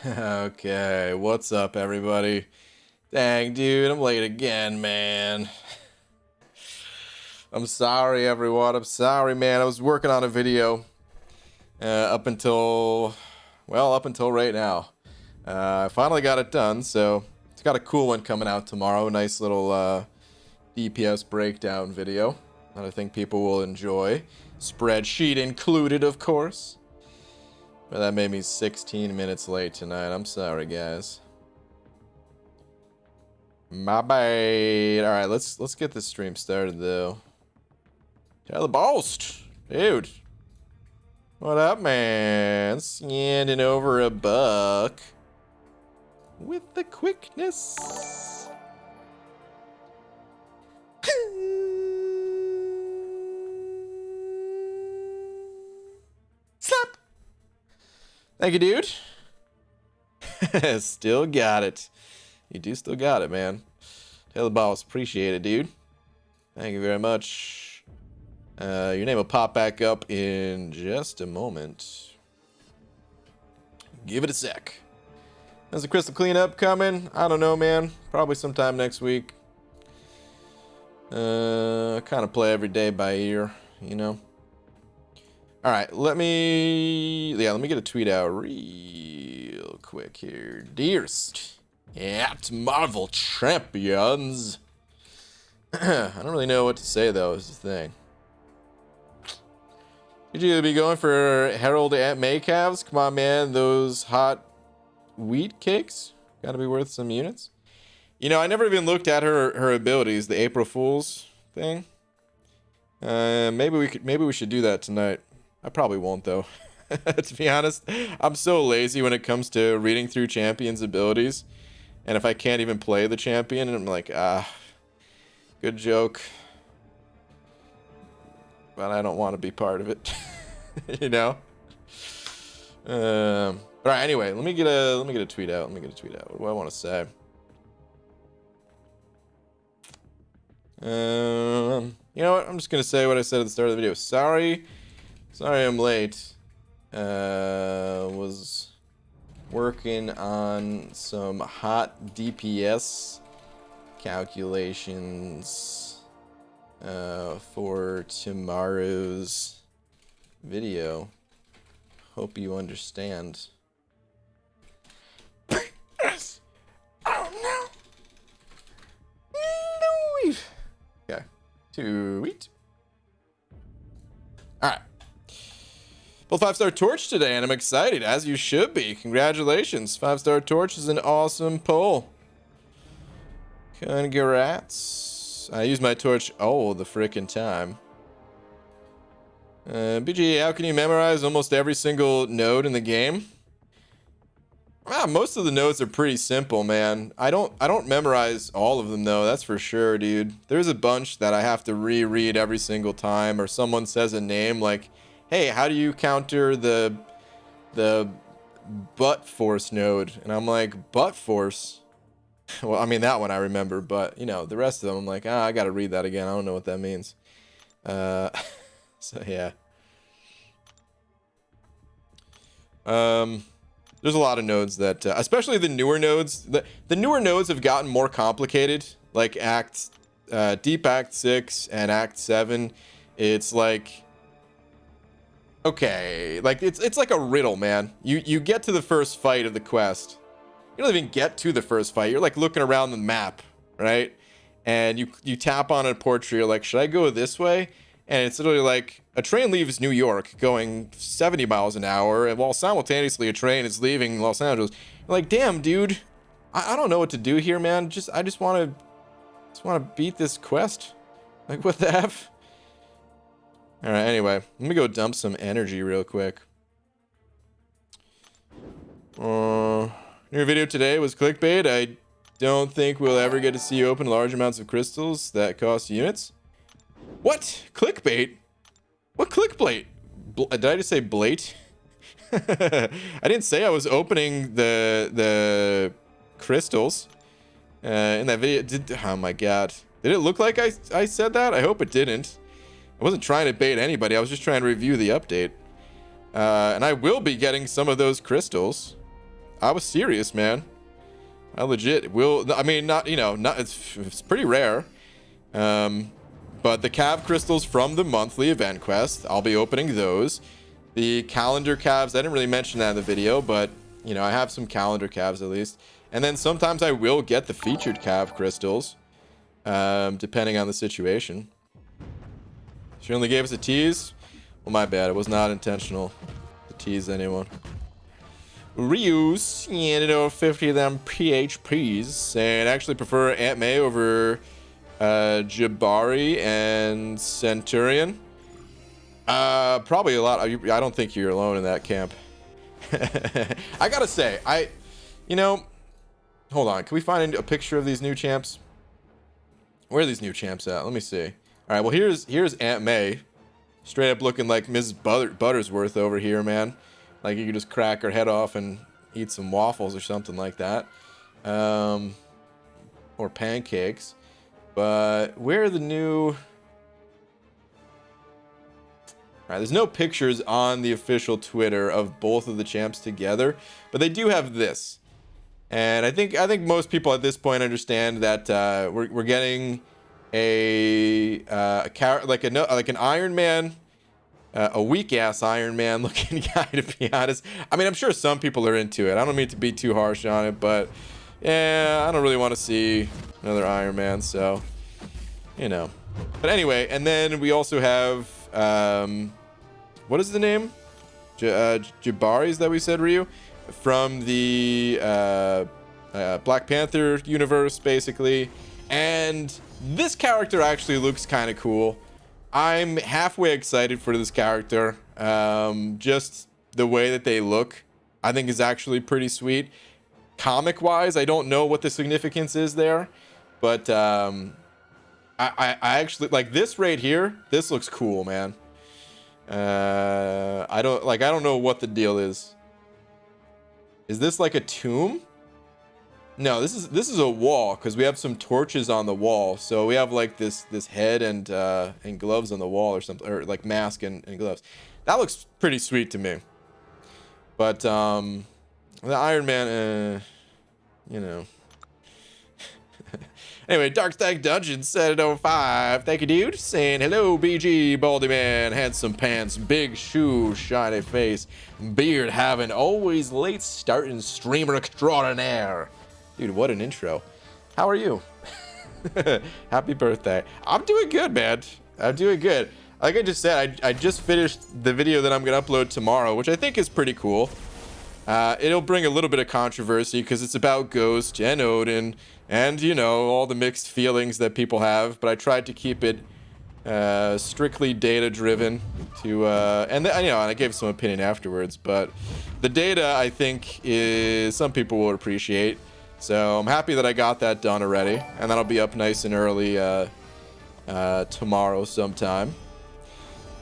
Okay, what's up, everybody? Dang, dude, I'm late again, man. I'm sorry, everyone. I'm sorry, man. I was working on a video up until right now. I finally got it done, so it's got a cool one coming out tomorrow. Nice little DPS breakdown video that I think people will enjoy. Spreadsheet included, of course. But that made me 16 minutes late tonight. I'm sorry, guys. My bad. All right, let's get this stream started though. Tell the boast, dude. What up, man? Sending over a buck with the quickness. Slap. Thank you, dude. Still got it. You do still got it, man. Tell the boss, appreciate it, dude. Thank you very much. Your name will pop back up in just a moment. Give it a sec. There's a crystal cleanup coming. I don't know, man. Probably sometime next week. Kind of play every day by ear, you know. All right, let me get a tweet out real quick here. Dearest at Marvel Champions. I don't really know what to say though, is the thing. Could you be going for Herald at Maycavs? Come on, man, those hot wheat cakes gotta be worth some units. You know, I never even looked at her abilities, the April Fool's thing. Maybe we should do that tonight. I probably won't though. To be honest, I'm so lazy when it comes to reading through champions' abilities. And if I can't even play the champion, I'm like, good joke. But I don't want to be part of it. You know? All right, anyway, let me get a tweet out. What do I want to say? You know what? I'm just gonna say what I said at the start of the video. Sorry I'm late. Was working on some hot DPS calculations for tomorrow's video. Hope you understand. Oh no. Okay. Tweet. All right. Well, 5-star torch today, and I'm excited, as you should be. Congratulations. 5-star torch is an awesome pull. Congrats. I use my torch all the frickin' time. BG, how can you memorize almost every single node in the game? Most of the nodes are pretty simple, man. I don't memorize all of them though, that's for sure, dude. There's a bunch that I have to reread every single time, or someone says a name like, hey, how do you counter the butt force node? And I'm like, butt force? Well, I mean, that one I remember, but you know, the rest of them I'm like, I gotta read that again. I don't know what that means. So yeah. There's a lot of nodes that, especially the newer nodes. The newer nodes have gotten more complicated, like Deep Act 6 and Act 7. It's like, okay, like it's like a riddle, man. You get to the first fight of the quest. You don't even get to the first fight. You're like looking around the map, right? And you tap on a portrait. You're like, should I go this way? And it's literally like a train leaves New York going 70 miles an hour, and while simultaneously a train is leaving Los Angeles. You're like, damn, dude, I don't know what to do here, man. I just want to beat this quest. Like, what the F? All right, anyway, let me go dump some energy real quick. Your video today was clickbait. I don't think we'll ever get to see you open large amounts of crystals that cost units. What? Clickbait? What clickbait? Did I just say blate? I didn't say I was opening the crystals in that video. Oh my god. Did it look like I said that? I hope it didn't. I wasn't trying to bait anybody. I was just trying to review the update. And I will be getting some of those crystals. I was serious, man. I legit will. I mean, not, you know, not, it's pretty rare. But the Cav crystals from the monthly event quest, I'll be opening those. The calendar calves, I didn't really mention that in the video, but you know, I have some calendar calves at least. And then sometimes I will get the featured cav crystals, depending on the situation. She only gave us a tease. Well, my bad. It was not intentional to tease anyone. Reuse, you know, 50 of them PHPs, and actually prefer Aunt May over Jabari and Centurion. Probably a lot. I don't think you're alone in that camp. I gotta say, you know, hold on. Can we find a picture of these new champs? Where are these new champs at? Let me see. All right. Well, here's Aunt May, straight up looking like Ms. Buttersworth over here, man. Like you could just crack her head off and eat some waffles or something like that, or pancakes. But where are the new? All right, there's no pictures on the official Twitter of both of the champs together, but they do have this. And I think most people at this point understand that we're getting like an Iron Man, a weak ass Iron Man looking guy, to be honest. I mean, I'm sure some people are into it. I don't mean to be too harsh on it, but yeah, I don't really want to see another Iron Man, so you know. But anyway, and then we also have what is the name? Jabari's that we said, Ryu, from the Black Panther universe, basically. And this character actually looks kind of cool. I'm halfway excited for this character. Just the way that they look, I think, is actually pretty sweet. Comic wise, I don't know what the significance is there, but I actually like this right here. This looks cool, man. I don't know what the deal is. Is this like a tomb? No, this is a wall, because we have some torches on the wall. So we have like this head and gloves on the wall or something, or like mask and gloves. That looks pretty sweet to me. But the Iron Man, you know. Anyway, Dark Stack Dungeon said at 05. Thank you, dude. Saying hello, BG, Baldy Man, handsome pants, big shoes, shiny face, beard having, always late starting streamer extraordinaire. Dude, what an intro. How are you? Happy birthday. I'm doing good, man. I'm doing good. Like I just said, I just finished the video that I'm going to upload tomorrow, which I think is pretty cool. It'll bring a little bit of controversy because it's about Ghost and Odin and, you know, all the mixed feelings that people have. But I tried to keep it strictly data-driven to, and I gave some opinion afterwards. But the data, I think, is some people will appreciate. So I'm happy that I got that done already, and that'll be up nice and early tomorrow sometime.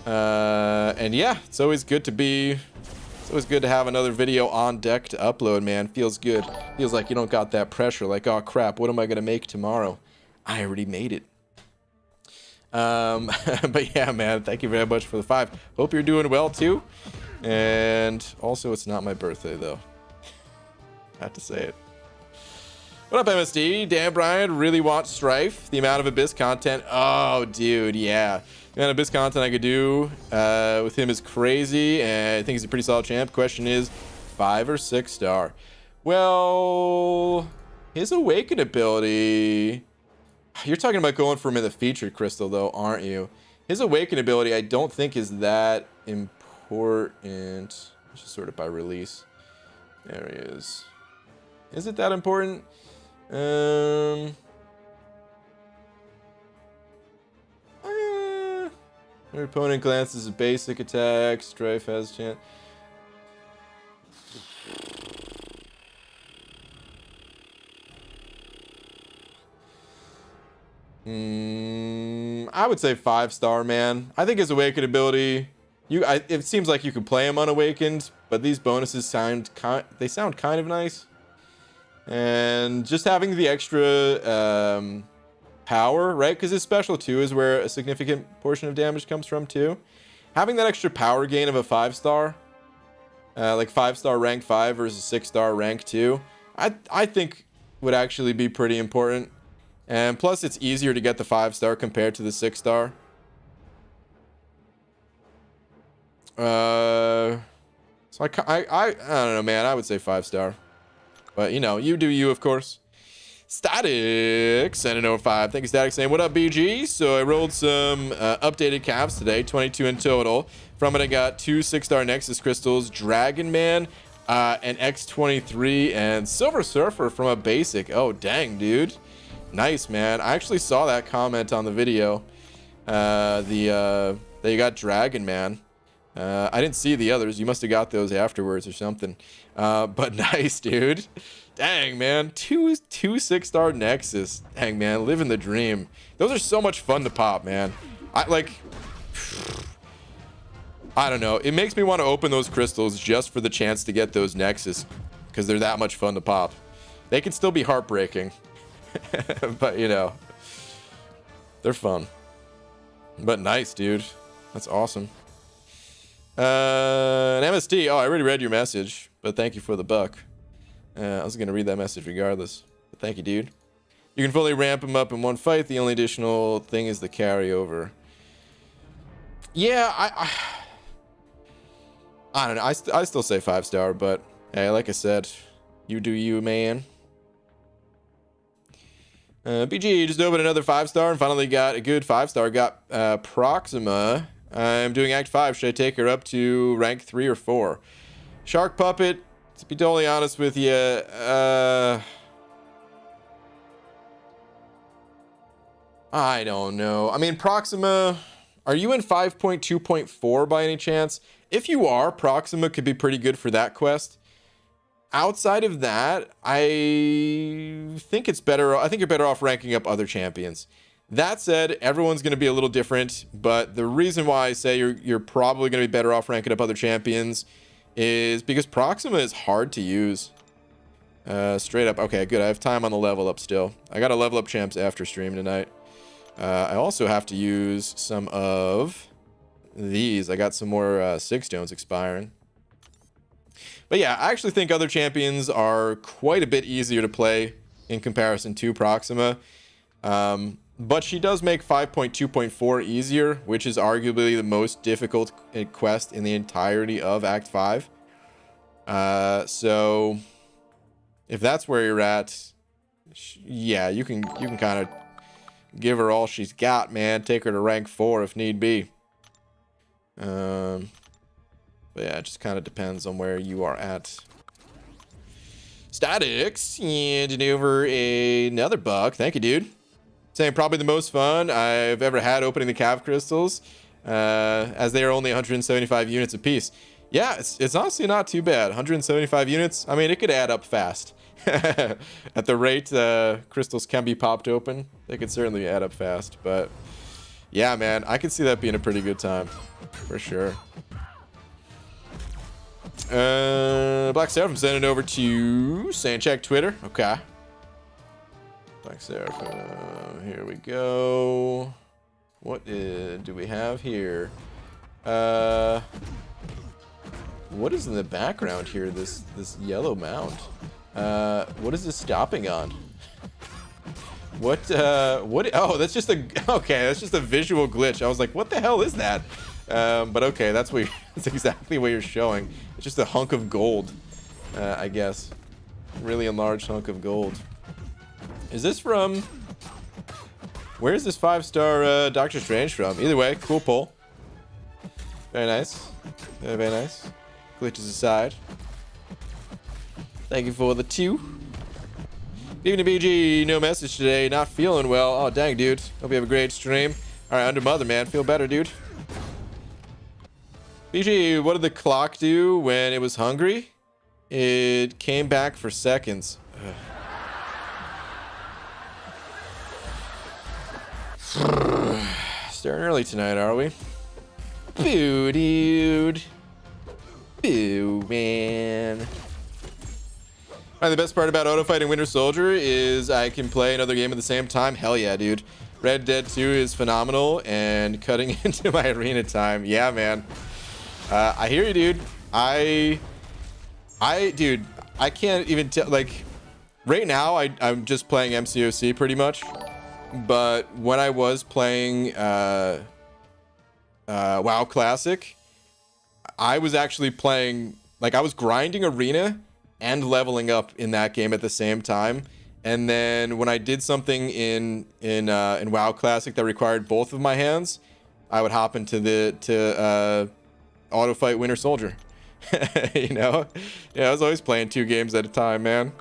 And yeah, it's always good to have another video on deck to upload, man. Feels good. Feels like you don't got that pressure. Like, oh crap, what am I gonna make tomorrow? I already made it. But yeah, man, thank you very much for the 5. Hope you're doing well too. And also, it's not my birthday though. I have to say it. What up, MSD? Dan Bryan really wants Strife. The amount of Abyss content. Oh, dude, yeah. The amount of Abyss content I could do with him is crazy, and I think he's a pretty solid champ. Question is, 5 or 6 star? Well, his Awaken ability... You're talking about going for him in the featured crystal, though, aren't you? His Awaken ability, I don't think is that important. Let's just sort it by release. There he is. Is it that important? Your opponent glances a basic attack. Strife has chance. I would say 5 star, man. I think his Awakened ability, it seems like you could play him unawakened, but these bonuses sound kind of nice. And just having the extra power, right? Because his special 2 is where a significant portion of damage comes from too. Having that extra power gain of a 5 star like 5-star rank 5 versus 6-star rank 2, I think would actually be pretty important. And plus, it's easier to get the 5-star compared to the 6-star. So I don't know, man. I would say 5-star, but you know, you do you, of course. Static sending over 5. Thank you, Static, saying what up, BG. So I rolled some updated calves today, 22 in total. From it, I got 2 6-star Nexus crystals, Dragon Man, an X23, and Silver Surfer from a basic. Oh dang, dude, nice, man. I actually saw that comment on the video. That you got Dragon Man. I didn't see the others. You must have got those afterwards or something. But nice, dude. Dang, man. Two 6-star Nexus. Dang, man. Living the dream. Those are so much fun to pop, man. I don't know. It makes me want to open those crystals just for the chance to get those Nexus, because they're that much fun to pop. They can still be heartbreaking. But, you know, they're fun. But nice, dude. That's awesome. An MSD. Oh, I already read your message, but thank you for the buck. I was gonna read that message regardless, but thank you, dude. You can fully ramp him up in one fight. The only additional thing is the carryover. Yeah, I don't know. I still say 5-star, but hey, like I said, you do you, man. BG just opened another 5-star and finally got a good 5-star. Got Proxima. I'm doing Act 5. Should I take her up to rank 3 or 4? Shark Puppet, to be totally honest with you, I don't know. I mean, Proxima, are you in 5.2.4 by any chance? If you are, Proxima could be pretty good for that quest. Outside of that, I think it's better. I think you're better off ranking up other champions. That said, everyone's going to be a little different, but the reason why I say you're probably going to be better off ranking up other champions is because Proxima is hard to use. Straight up. Okay, good. I have time on the level up still. I got to level up champs after stream tonight. I also have to use some of these. I got some more 6 stones expiring. But yeah, I actually think other champions are quite a bit easier to play in comparison to Proxima. But she does make 5.2.4 easier, which is arguably the most difficult quest in the entirety of Act 5. So if that's where you're at, yeah, you can kind of give her all she's got, man. Take her to rank 4 if need be. But yeah, it just kind of depends on where you are at. Statics, and over another buck. Thank you, dude. Saying probably the most fun I've ever had opening the Cav crystals, as they are only 175 units apiece. Yeah, it's honestly not too bad. 175 units. I mean, it could add up fast. At the rate crystals can be popped open, they could certainly add up fast. But yeah, man, I could see that being a pretty good time, for sure. Black Seraphim sending over to saying check Twitter. Okay. Black Seraphim, here we go. What do we have here? What is in the background here? This yellow mound. What is this stopping on? What? Oh, that's just a okay. That's just a visual glitch. I was like, what the hell is that? But okay, that's exactly what you're showing. It's just a hunk of gold, I guess. Really enlarged hunk of gold. Is this from? Where is this 5-star Doctor Strange from? Either way, cool pull. Very nice. Very, very nice. Glitches aside. Thank you for the 2. Even to BG, no message today. Not feeling well. Oh, dang, dude. Hope you have a great stream. All right, Under Mother, man. Feel better, dude. BG, what did the clock do when it was hungry? It came back for seconds. Ugh. Starting early tonight, are we? Boo, dude. Boo, man. Alright, the best part about auto fighting Winter Soldier is I can play another game at the same time. Hell yeah, dude. Red Dead 2 is phenomenal, and cutting into my arena time. Yeah, man. I hear you, dude. Dude, I can't even tell. Like, right now, I'm just playing MCOC pretty much. But when I was playing WoW Classic, I was actually playing, like, I was grinding Arena and leveling up in that game at the same time. And then when I did something in WoW Classic that required both of my hands, I would hop into auto fight Winter Soldier. You know, yeah, I was always playing 2 games at a time, man.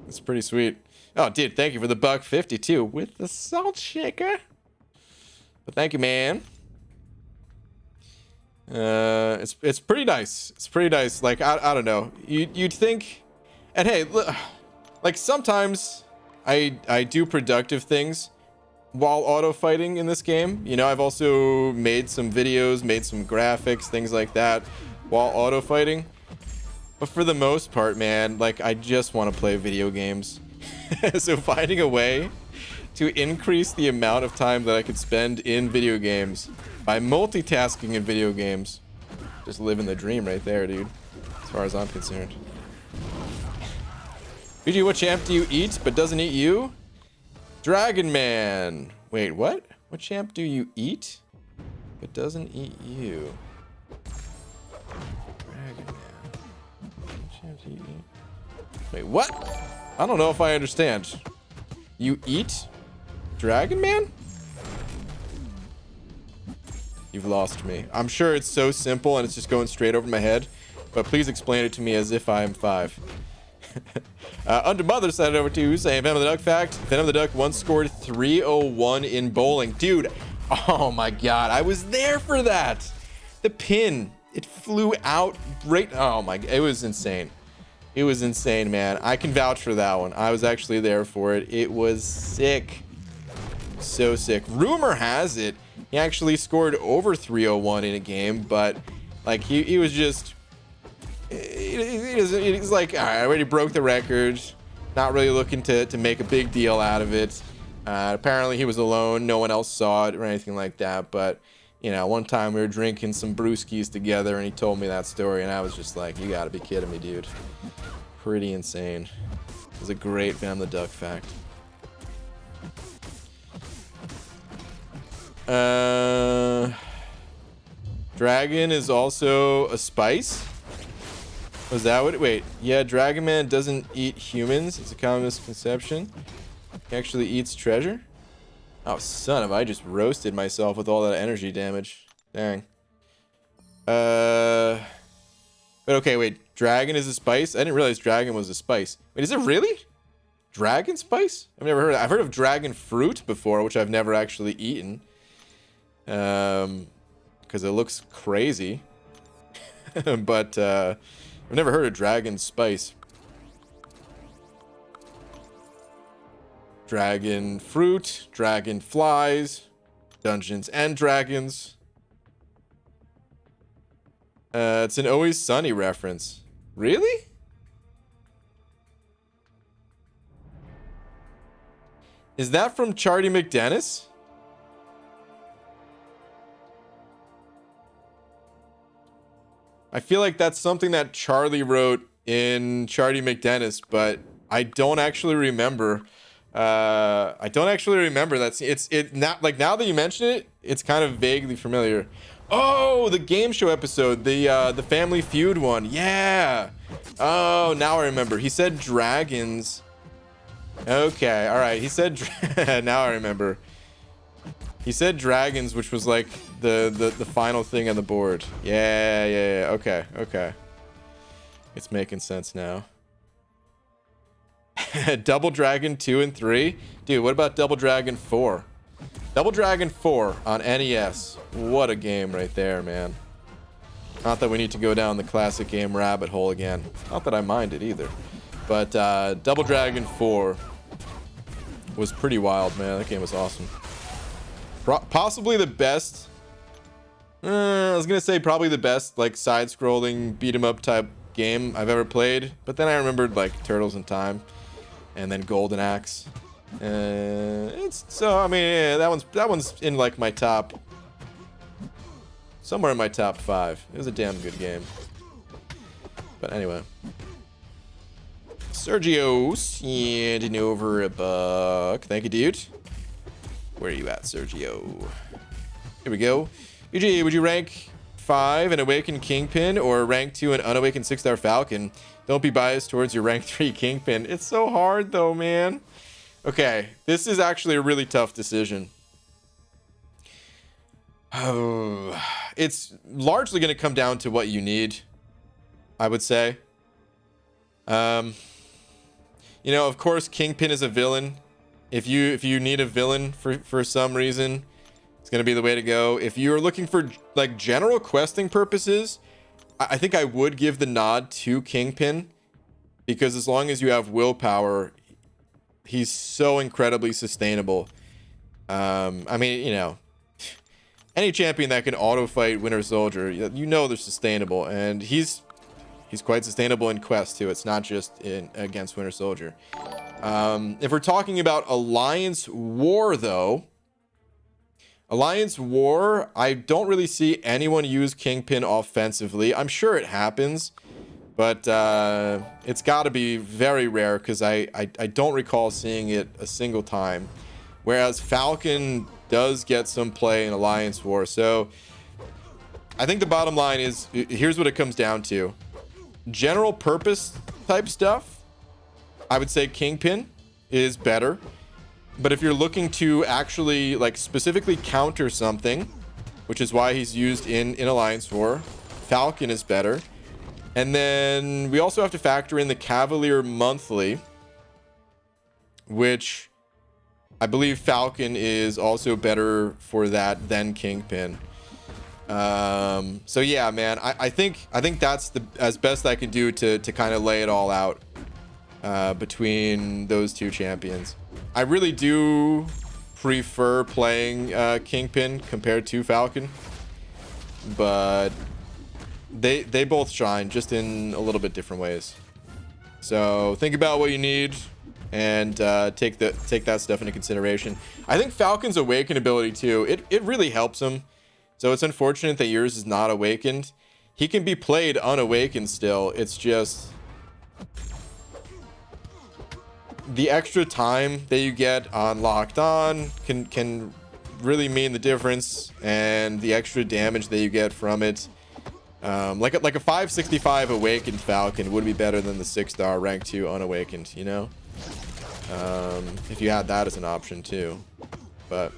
It's pretty sweet. Oh, dude, thank you for the $1.50 too with the salt shaker. But thank you, man. It's pretty nice. It's pretty nice. Like, I don't know. You'd think, and hey, like sometimes I do productive things while auto fighting in this game. You know, I've also made some videos, made some graphics, things like that while auto fighting. But for the most part, man, like, I just want to play video games. So finding a way to increase the amount of time that I could spend in video games by multitasking in video games, just living the dream right there, dude, as far as I'm concerned. BG, what champ do you eat but doesn't eat you? Dragon Man. Wait, what? What champ do you eat but doesn't eat you? Dragon Man. What champ do you eat? Wait, what? I don't know if I understand. You eat Dragon Man? You've lost me. I'm sure it's so simple and it's just going straight over my head, but please explain it to me as if I'm 5. Under Mother sent it over to saying Venom the Duck fact. Venom the Duck once scored 301 in bowling. Dude, oh my god, I was there for that. The pin, it flew out right. Oh my, it was insane. It was insane, man. I can vouch for that one. I was actually there for it. It was sick. So sick. Rumor has it he actually scored over 301 in a game, but like he was just he's like, all right, I already broke the record, not really looking to make a big deal out of it. Apparently he was alone, no one else saw it or anything like that, but you know, one time we were drinking some brewskis together and he told me that story and I was just like, you gotta be kidding me, dude. Pretty insane. It was a great Venom the Duck fact. Dragon is also a spice. Was that what? Wait, yeah, Dragon Man doesn't eat humans. It's a common misconception. He actually eats treasure. Oh, son of, I just roasted myself with all that energy damage. Dang. But okay, wait. Dragon is a spice? I didn't realize dragon was a spice. Wait, is it really? Dragon spice? I've never heard of that. I've heard of dragon fruit before, which I've never actually eaten. Because it looks crazy. But I've never heard of dragon spice. Dragon fruit, dragon flies, Dungeons and Dragons. It's an Always Sunny reference. Really? Is that from Charlie McDennis? I feel like that's something that Charlie wrote in Charlie McDennis, but I don't actually remember. I don't actually remember that. It's not like, now that you mention it, it's kind of vaguely familiar. Oh, the game show episode, the Family Feud one. Yeah. Oh, now I remember. He said dragons. Okay, all right. He said now I remember. He said dragons, which was like the final thing on the board. Yeah. Okay. It's making sense now. Double Dragon 2 and 3. Dude, what about Double Dragon 4? Double Dragon 4 on NES. What a game right there, man. Not that we need to go down the classic game rabbit hole again. Not that I mind it either. But Double Dragon 4 was pretty wild, man. That game was awesome. Possibly the best. I was gonna say probably the best like side-scrolling beat-em-up type game I've ever played. But then I remembered like Turtles in Time, and then Golden Axe. It's so, I mean, yeah, that one's in like my top somewhere in my top 5. It was a damn good game. But anyway. Sergio sending over a buck. Thank you, dude. Where are you at, Sergio? Here we go. UG, would you rank 5 an Awakened Kingpin or rank 2 an Unawakened 6-star Falcon? Don't be biased towards your rank 3 Kingpin. It's so hard though, man. Okay, this is actually a really tough decision. It's largely going to come down to what you need, I would say. You know, of course, Kingpin is a villain. If you need a villain for some reason, it's going to be the way to go. If you're looking for like general questing purposes, I think I would give the nod to Kingpin, because as long as you have willpower, he's so incredibly sustainable. I mean, you know, any champion that can auto fight Winter Soldier, you know they're sustainable, and he's quite sustainable in quest too. It's not just in against Winter Soldier. If we're talking about Alliance War though, Alliance War, I don't really see anyone use Kingpin offensively. I'm sure it happens, but it's got to be very rare, because I don't recall seeing it a single time. Whereas Falcon does get some play in Alliance War. So I think the bottom line is, here's what it comes down to. General purpose type stuff, I would say Kingpin is better. But if you're looking to actually like specifically counter something, which is why he's used in Alliance War, Falcon is better. And then we also have to factor in the Cavalier monthly, which I believe Falcon is also better for that than Kingpin. So yeah, man, I think that's the as best I can do to kind of lay it all out between those two champions. I really do prefer playing Kingpin compared to Falcon, but they both shine, just in a little bit different ways. So think about what you need and take that stuff into consideration. I think Falcon's Awaken ability too, it really helps him. So it's unfortunate that yours is not awakened. He can be played unawakened still. It's just the extra time that you get on Locked On can really mean the difference, and the extra damage that you get from it. Like a 565 awakened Falcon would be better than the 6-star rank 2 unawakened, you know? If you had that as an option too. But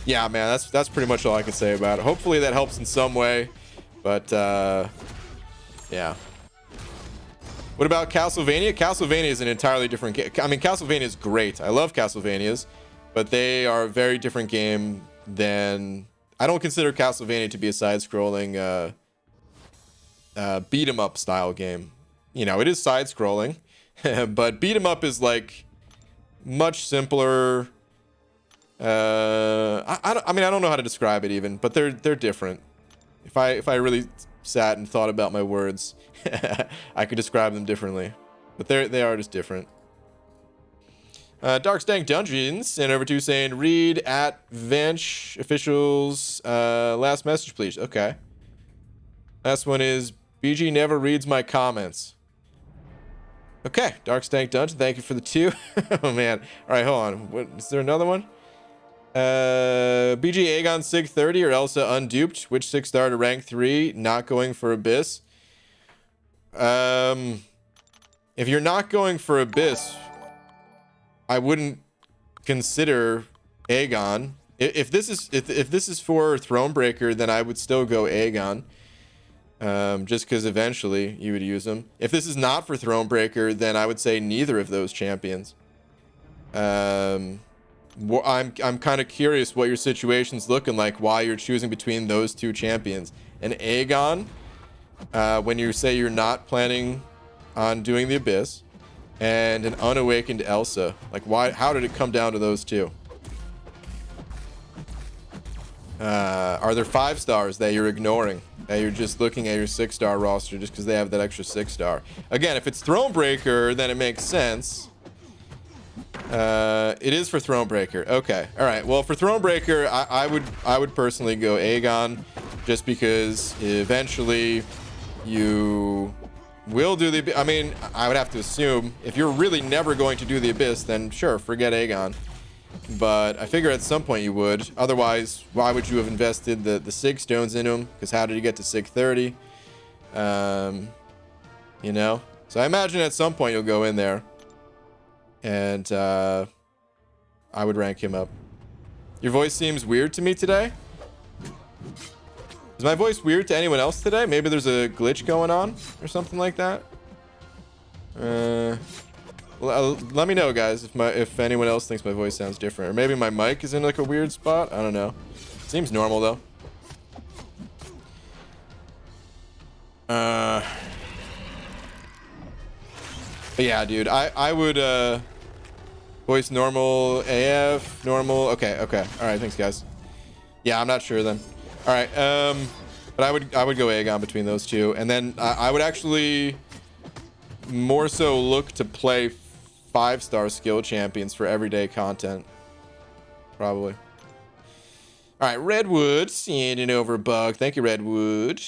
yeah, man, that's pretty much all I can say about it. Hopefully that helps in some way, but yeah. What about Castlevania? Castlevania is an entirely different game. I mean, Castlevania is great. I love Castlevanias, but they are a very different game than... I don't consider Castlevania to be a side-scrolling beat-em-up style game. You know, it is side-scrolling, but beat-em-up is like much simpler. I mean, I don't know how to describe it even, but they're different. If I really sat and thought about my words, I could describe them differently, but they are just different. Dark Stank Dungeons and over to saying, read at Vench officials last message please. Okay, last one is, BG never reads my comments. Okay, Dark Stank Dungeon, thank you for the 2. Oh man, all right, hold on, what is there, another one? BG Aegon Sig 30 or Elsa Unduped, which 6-star to rank 3, not going for Abyss? If you're not going for Abyss, I wouldn't consider Aegon. If this is for Thronebreaker, then I would still go Aegon, just because eventually you would use them. If this is not for Thronebreaker, then I would say neither of those champions. I'm kind of curious what your situation's looking like, why you're choosing between those two champions. An Aegon, when you say you're not planning on doing the Abyss, and an unawakened Elsa. Like, why? How did it come down to those two? Are there 5-stars that you're ignoring? That you're just looking at your 6-star roster just because they have that extra 6-star? Again, if it's Thronebreaker, then it makes sense. It is for Thronebreaker. Okay. All right. Well, for Thronebreaker, I would personally go Aegon. just because eventually you will do the... I mean, I would have to assume if you're really never going to do the Abyss, then sure, forget Aegon. But I figure at some point you would. Otherwise, why would you have invested the Sig stones into him? Because how did he get to Sig 30? You know? So I imagine at some point you'll go in there. And I would rank him up. Your voice seems weird to me today. Is my voice weird to anyone else today? Maybe there's a glitch going on or something like that. Let me know, guys, if anyone else thinks my voice sounds different, or maybe my mic is in like a weird spot. I don't know. Seems normal though. But yeah, dude, I would voice normal, AF normal. Okay, all right, thanks guys. Yeah, I'm not sure then. All right, but I would go Aegon between those two, and then I would actually more so look to play 5-star skill champions for everyday content, probably. All right, Redwood, sending over bug. Thank you, Redwood.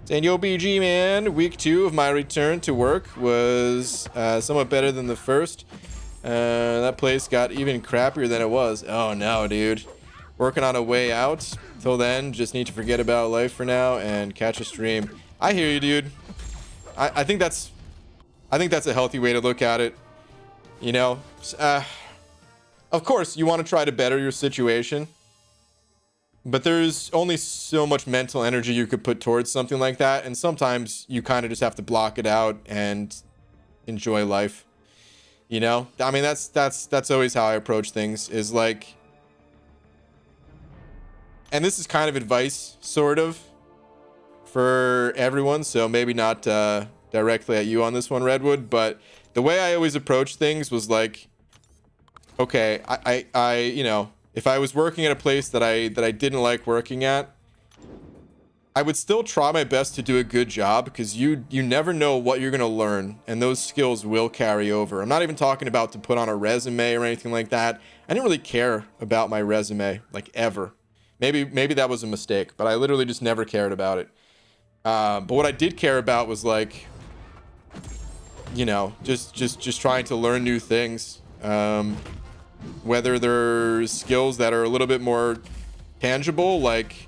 Saying, yo, BG, man, week 2 of my return to work was somewhat better than the first. That place got even crappier than it was. Oh no, dude. Working on a way out. Till then, just need to forget about life for now and catch a stream. I hear you, dude. I think that's a healthy way to look at it. You know, of course you want to try to better your situation, but there's only so much mental energy you could put towards something like that, and sometimes you kind of just have to block it out and enjoy life. You know, I mean, that's always how I approach things, is like, and this is kind of advice sort of for everyone, so maybe not directly at you on this one, Redwood, but the way I always approach things was like, okay, I you know, if I was working at a place that I didn't like working at, I would still try my best to do a good job, because you never know what you're gonna learn, and those skills will carry over. I'm not even talking about to put on a resume or anything like that. I didn't really care about my resume, like, ever. Maybe that was a mistake, but I literally just never cared about it. But what I did care about was, like, you know, just trying to learn new things. Whether there's skills that are a little bit more tangible, like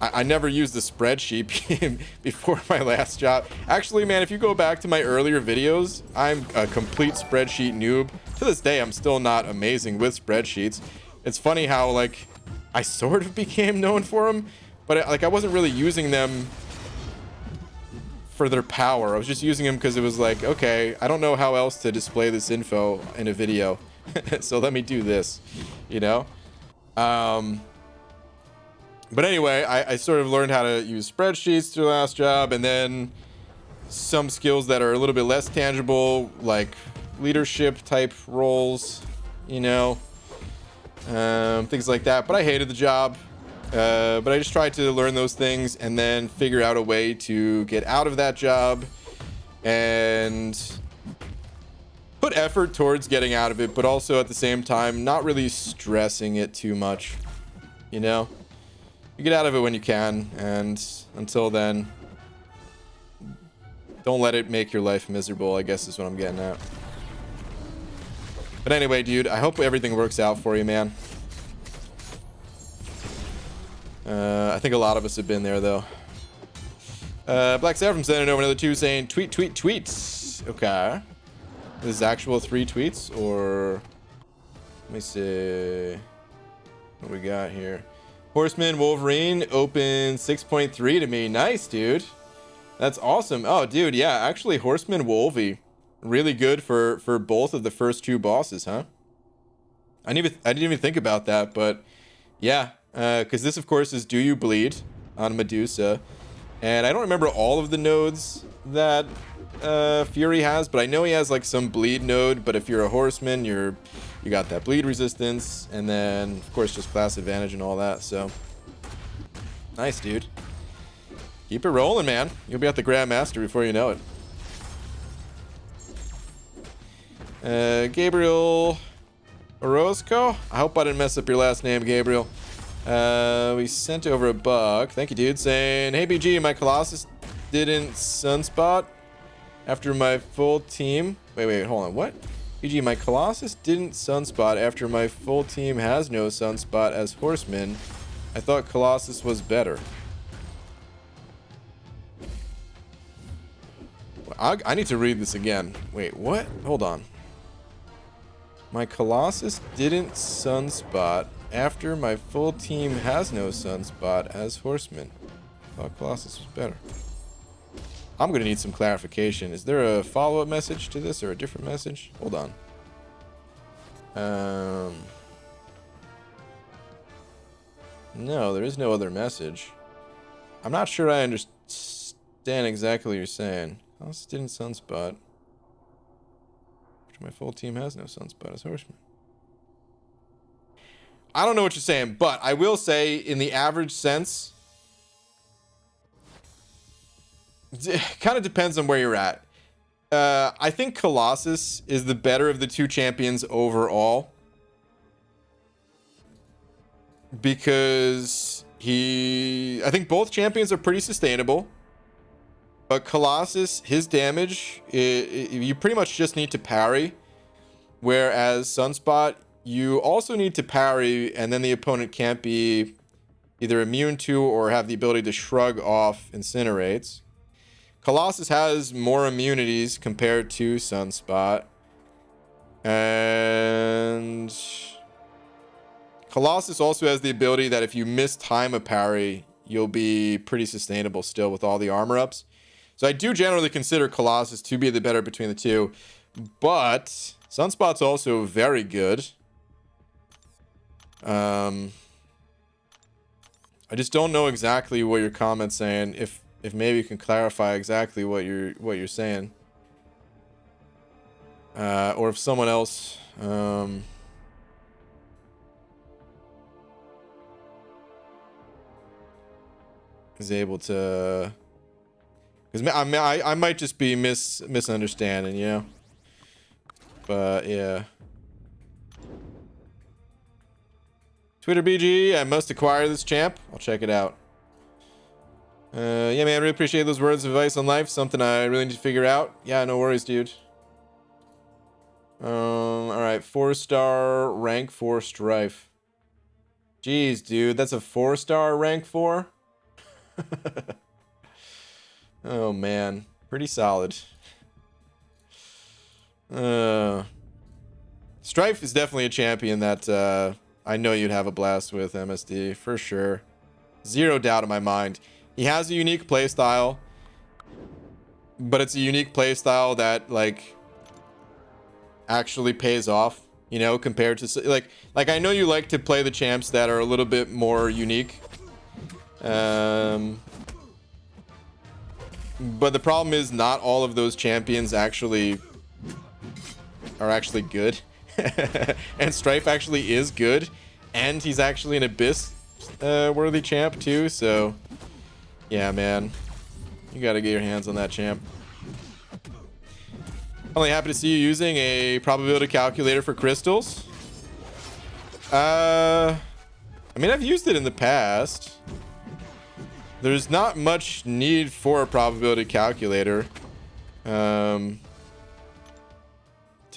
I never used the spreadsheet before my last job. Actually, man, if you go back to my earlier videos, I'm a complete spreadsheet noob. To this day, I'm still not amazing with spreadsheets. It's funny how, like, I sort of became known for them, but like I wasn't really using them for their power. I was just using them because it was like, okay, I don't know how else to display this info in a video. So let me do this, you know? But anyway, I sort of learned how to use spreadsheets through the last job, and then some skills that are a little bit less tangible, like leadership type roles, you know, things like that. But I hated the job. But I just tried to learn those things and then figure out a way to get out of that job and put effort towards getting out of it, but also at the same time not really stressing it too much. You know, you get out of it when you can, and until then, don't let it make your life miserable, I guess is what I'm getting at. But anyway, dude, I hope everything works out for you, man. I think a lot of us have been there, though. Black Seraphim sending over another 2 saying, tweet, tweets. Okay. This is actual 3 tweets, or... Let me see... What we got here. Horseman Wolverine opened 6.3 to me. Nice, dude. That's awesome. Oh, dude, yeah. Actually, Horseman Wolvie. Really good for both of the first 2 bosses, huh? I didn't even think about that, but... Yeah. Because this, of course, is Do You Bleed on Medusa. And I don't remember all of the nodes that Fury has, but I know he has like some bleed node. But if you're a horseman, you got that bleed resistance, and then of course just class advantage and all that. So nice, dude. Keep it rolling, man. You'll be at the Grandmaster before you know it. Gabriel Orozco. I hope I didn't mess up your last name, Gabriel. We sent over a bug. Thank you, dude. Saying, hey, BG, my Colossus didn't Sunspot after my full team. Wait, hold on. What? BG, my Colossus didn't Sunspot after my full team has no Sunspot as Horseman. I thought Colossus was better. I need to read this again. Wait, what? Hold on. My Colossus didn't Sunspot after my full team has no Sunspot as Horseman. I thought Colossus was better. I'm gonna need some clarification. Is there a follow-up message to this or a different message? Hold on. No, there is no other message. I'm not sure I understand exactly what you're saying. Colossus didn't Sunspot after my full team has no Sunspot as Horseman. I don't know what you're saying, but I will say in the average sense, it kind of depends on where you're at. I think Colossus is the better of the two champions overall. Because I think both champions are pretty sustainable. But Colossus, his damage, you pretty much just need to parry. Whereas Sunspot, you also need to parry, and then the opponent can't be either immune to or have the ability to shrug off incinerates. Colossus has more immunities compared to Sunspot. And Colossus also has the ability that if you miss time a parry, you'll be pretty sustainable still with all the armor ups. So I do generally consider Colossus to be the better between the two. But Sunspot's also very good. I just don't know exactly what your comment's saying. If maybe you can clarify exactly what you're saying. Or if someone else is able to, because I might just be misunderstanding, you know. But yeah. Twitter BG, I must acquire this champ. I'll check it out. Yeah, man, really appreciate those words of advice on life. Something I really need to figure out. Yeah, no worries, dude. All right, 4-star rank 4 strife. Jeez, dude, that's a 4-star rank 4. Oh man, pretty solid. Strife is definitely a champion that I know you'd have a blast with, MSD, for sure. Zero doubt in my mind. He has a unique playstyle, but it's a unique playstyle that like actually pays off, you know, compared to like I know you like to play the champs that are a little bit more unique. But the problem is not all of those champions are actually good. And Strife actually is good, and he's actually an Abyss worthy champ too, so yeah, man, you gotta get your hands on that champ. Only happy to see you using a probability calculator for crystals. I mean, I've used it in the past. There's not much need for a probability calculator, to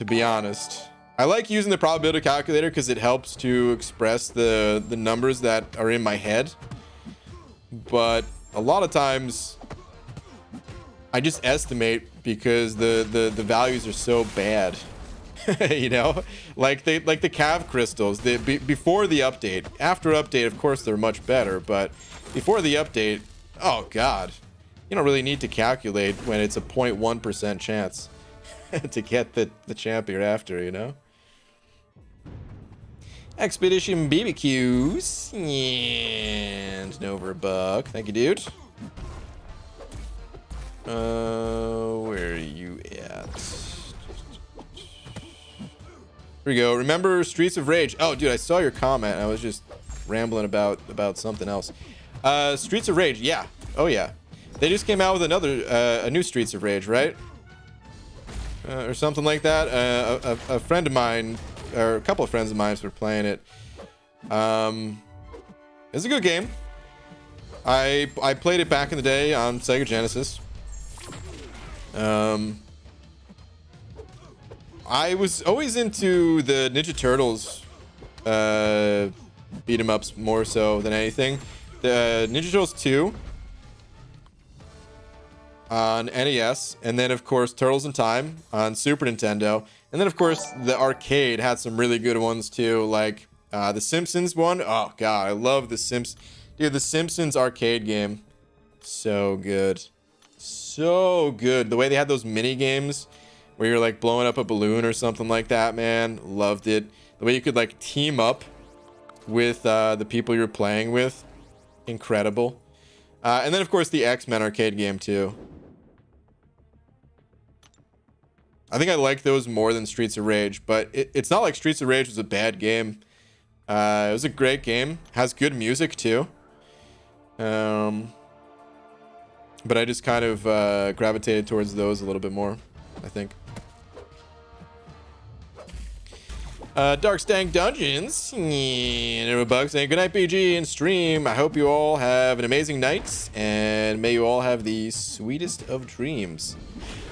be honest. I like using the probability calculator because it helps to express the numbers that are in my head. But a lot of times I just estimate because the values are so bad. You know, like the Cav crystals, before the update. After update, of course, they're much better, but before the update, oh god, you don't really need to calculate when it's a 0.1% chance to get the champ you're after, you know. Expedition BBQs and Nova Buck. Thank you, dude. Where are you at? Here we go. Remember Streets of Rage? Oh, dude, I saw your comment. I was just rambling about something else. Streets of Rage, yeah. Oh yeah, they just came out with a new Streets of Rage, right? Or something like that. A friend of mine, or a couple of friends of mine, were playing it. It's a good game. I played it back in the day on Sega Genesis. I was always into the Ninja Turtles beat 'em ups more so than anything. The Ninja Turtles 2 on NES, and then of course Turtles in Time on Super Nintendo, and then of course the arcade had some really good ones too, like the Simpsons one. Oh god, I love the Simpsons. Dude, the Simpsons arcade game, so good, so good. The way they had those mini games where you're like blowing up a balloon or something like that, man, loved it. The way you could like team up with the people you're playing with, incredible. And then of course the X-Men arcade game too. I think I like those more than Streets of Rage, but it's not like Streets of Rage was a bad game. It was a great game, has good music too. But I just kind of gravitated towards those a little bit more, I think. Dark Stank Dungeons, Bug saying good night, BG and stream. I hope you all have an amazing night, and may you all have the sweetest of dreams.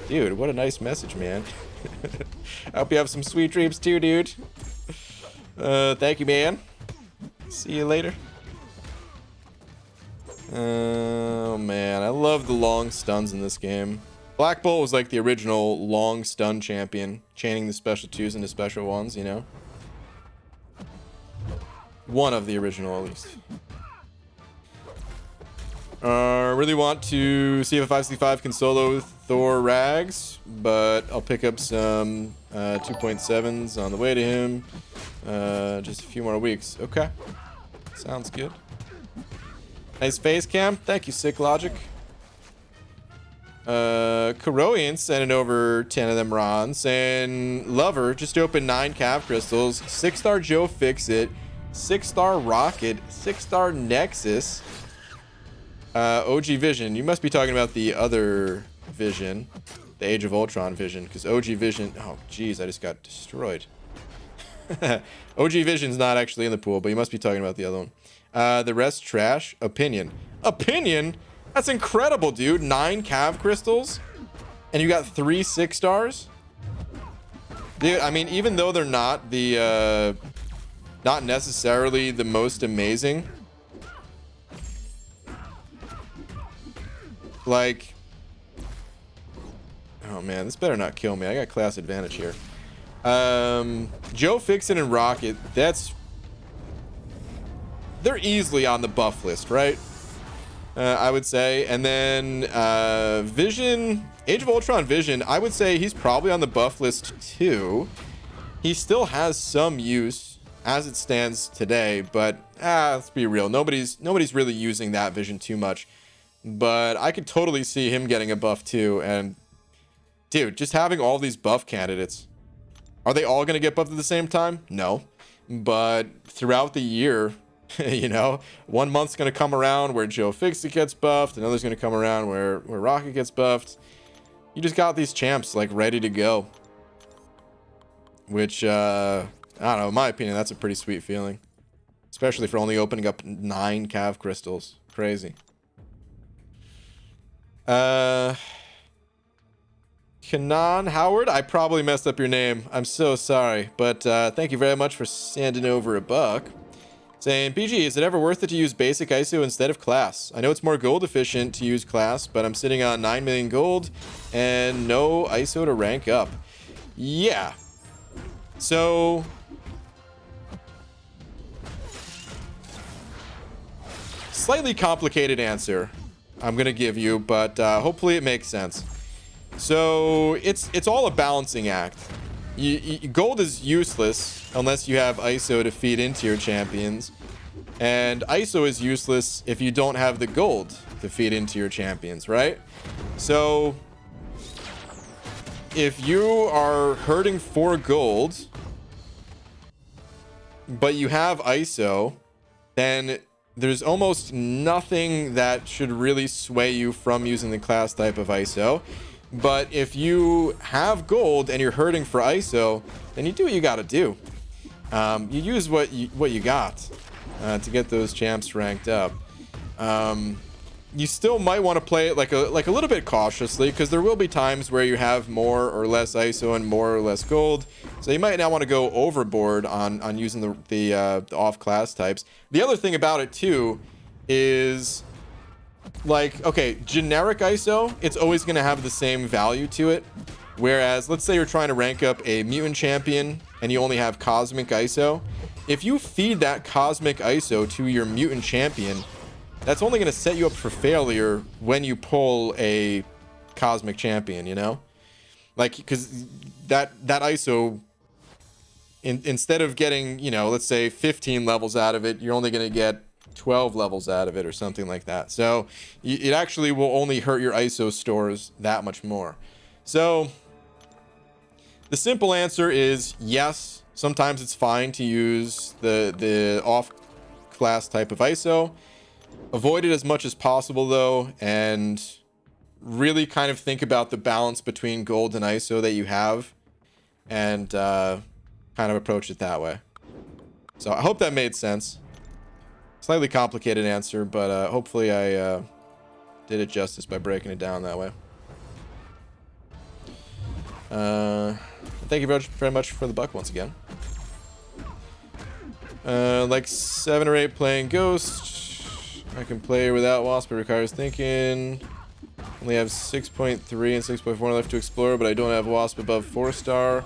Dude, what a nice message, man. I hope you have some sweet dreams too, dude. Thank you, man. See you later. Oh man, I love the long stuns in this game. Black Bolt was like the original long stun champion, chaining the special 2s into special 1s, you know? One of the original, at least. Really want to see if a 565 can solo Thor Rags, but I'll pick up some 2.7s on the way to him. Just a few more weeks. Okay. Sounds good. Nice face cam. Thank you, Sick Logic. Koroian sending over 10 of them Ron, saying Lover just opened 9 Cav crystals, 6-star Joe Fixit, 6-star Rocket, 6-star Nexus, OG Vision. You must be talking about the other Vision, the Age of Ultron Vision, because OG Vision, oh geez, I just got destroyed. OG Vision's not actually in the pool, but you must be talking about the other one. The rest trash. Opinion. That's incredible, dude. 9 Cav crystals and you got 3 6-stars, dude. I mean, even though they're not the not necessarily the most amazing, like, oh man, this better not kill me. I got class advantage here. Joe Fixin and Rocket, they're easily on the buff list, right? I would say. And then Vision, Age of Ultron Vision, I would say he's probably on the buff list too. He still has some use as it stands today, but let's be real, nobody's really using that Vision too much. But I could totally see him getting a buff too. And dude, just having all these buff candidates, are they all going to get buffed at the same time? No, but throughout the year, you know, 1 month's going to come around where Joe Fixit gets buffed, another's going to come around where Rocket gets buffed. You just got these champs like ready to go, which I don't know, in my opinion, that's a pretty sweet feeling, especially for only opening up 9 Cav crystals. Crazy. Kanan Howard, I probably messed up your name, I'm so sorry, but thank you very much for sending over a buck. Saying, PG, is it ever worth it to use basic ISO instead of class? I know it's more gold efficient to use class, but I'm sitting on 9 million gold and no ISO to rank up. Yeah. So slightly complicated answer I'm gonna give you, but hopefully it makes sense. So it's all a balancing act. Gold is useless unless you have ISO to feed into your champions, and ISO is useless if you don't have the gold to feed into your champions, right? So if you are hurting for gold but you have ISO, then there's almost nothing that should really sway you from using the class type of ISO. But if you have gold and you're hurting for ISO, then you do what you gotta do. You use what you got. to get those champs ranked up. You still might want to play it like a little bit cautiously, because there will be times where you have more or less ISO and more or less gold. So you might not want to go overboard on using the off class types. The other thing about it too is, like, okay, generic ISO, it's always going to have the same value to it. Whereas, let's say you're trying to rank up a mutant champion and you only have cosmic ISO. If you feed that cosmic ISO to your mutant champion, that's only going to set you up for failure when you pull a cosmic champion, you know? Like, because that ISO, instead of getting, you know, let's say 15 levels out of it, you're only going to get 12 levels out of it or something like that. So it actually will only hurt your ISO stores that much more. So the simple answer is yes. Sometimes it's fine to use the off class type of ISO. Avoid it as much as possible though, and really kind of think about the balance between gold and ISO that you have, and kind of approach it that way. So I hope that made sense. Slightly complicated answer, but hopefully I did it justice by breaking it down that way. Thank you very much for the buck once again. Like 7 or 8 playing Ghost. I can play without Wasp, but it requires thinking. Only have 6.3 and 6.4 left to explore, but I don't have Wasp above 4-star.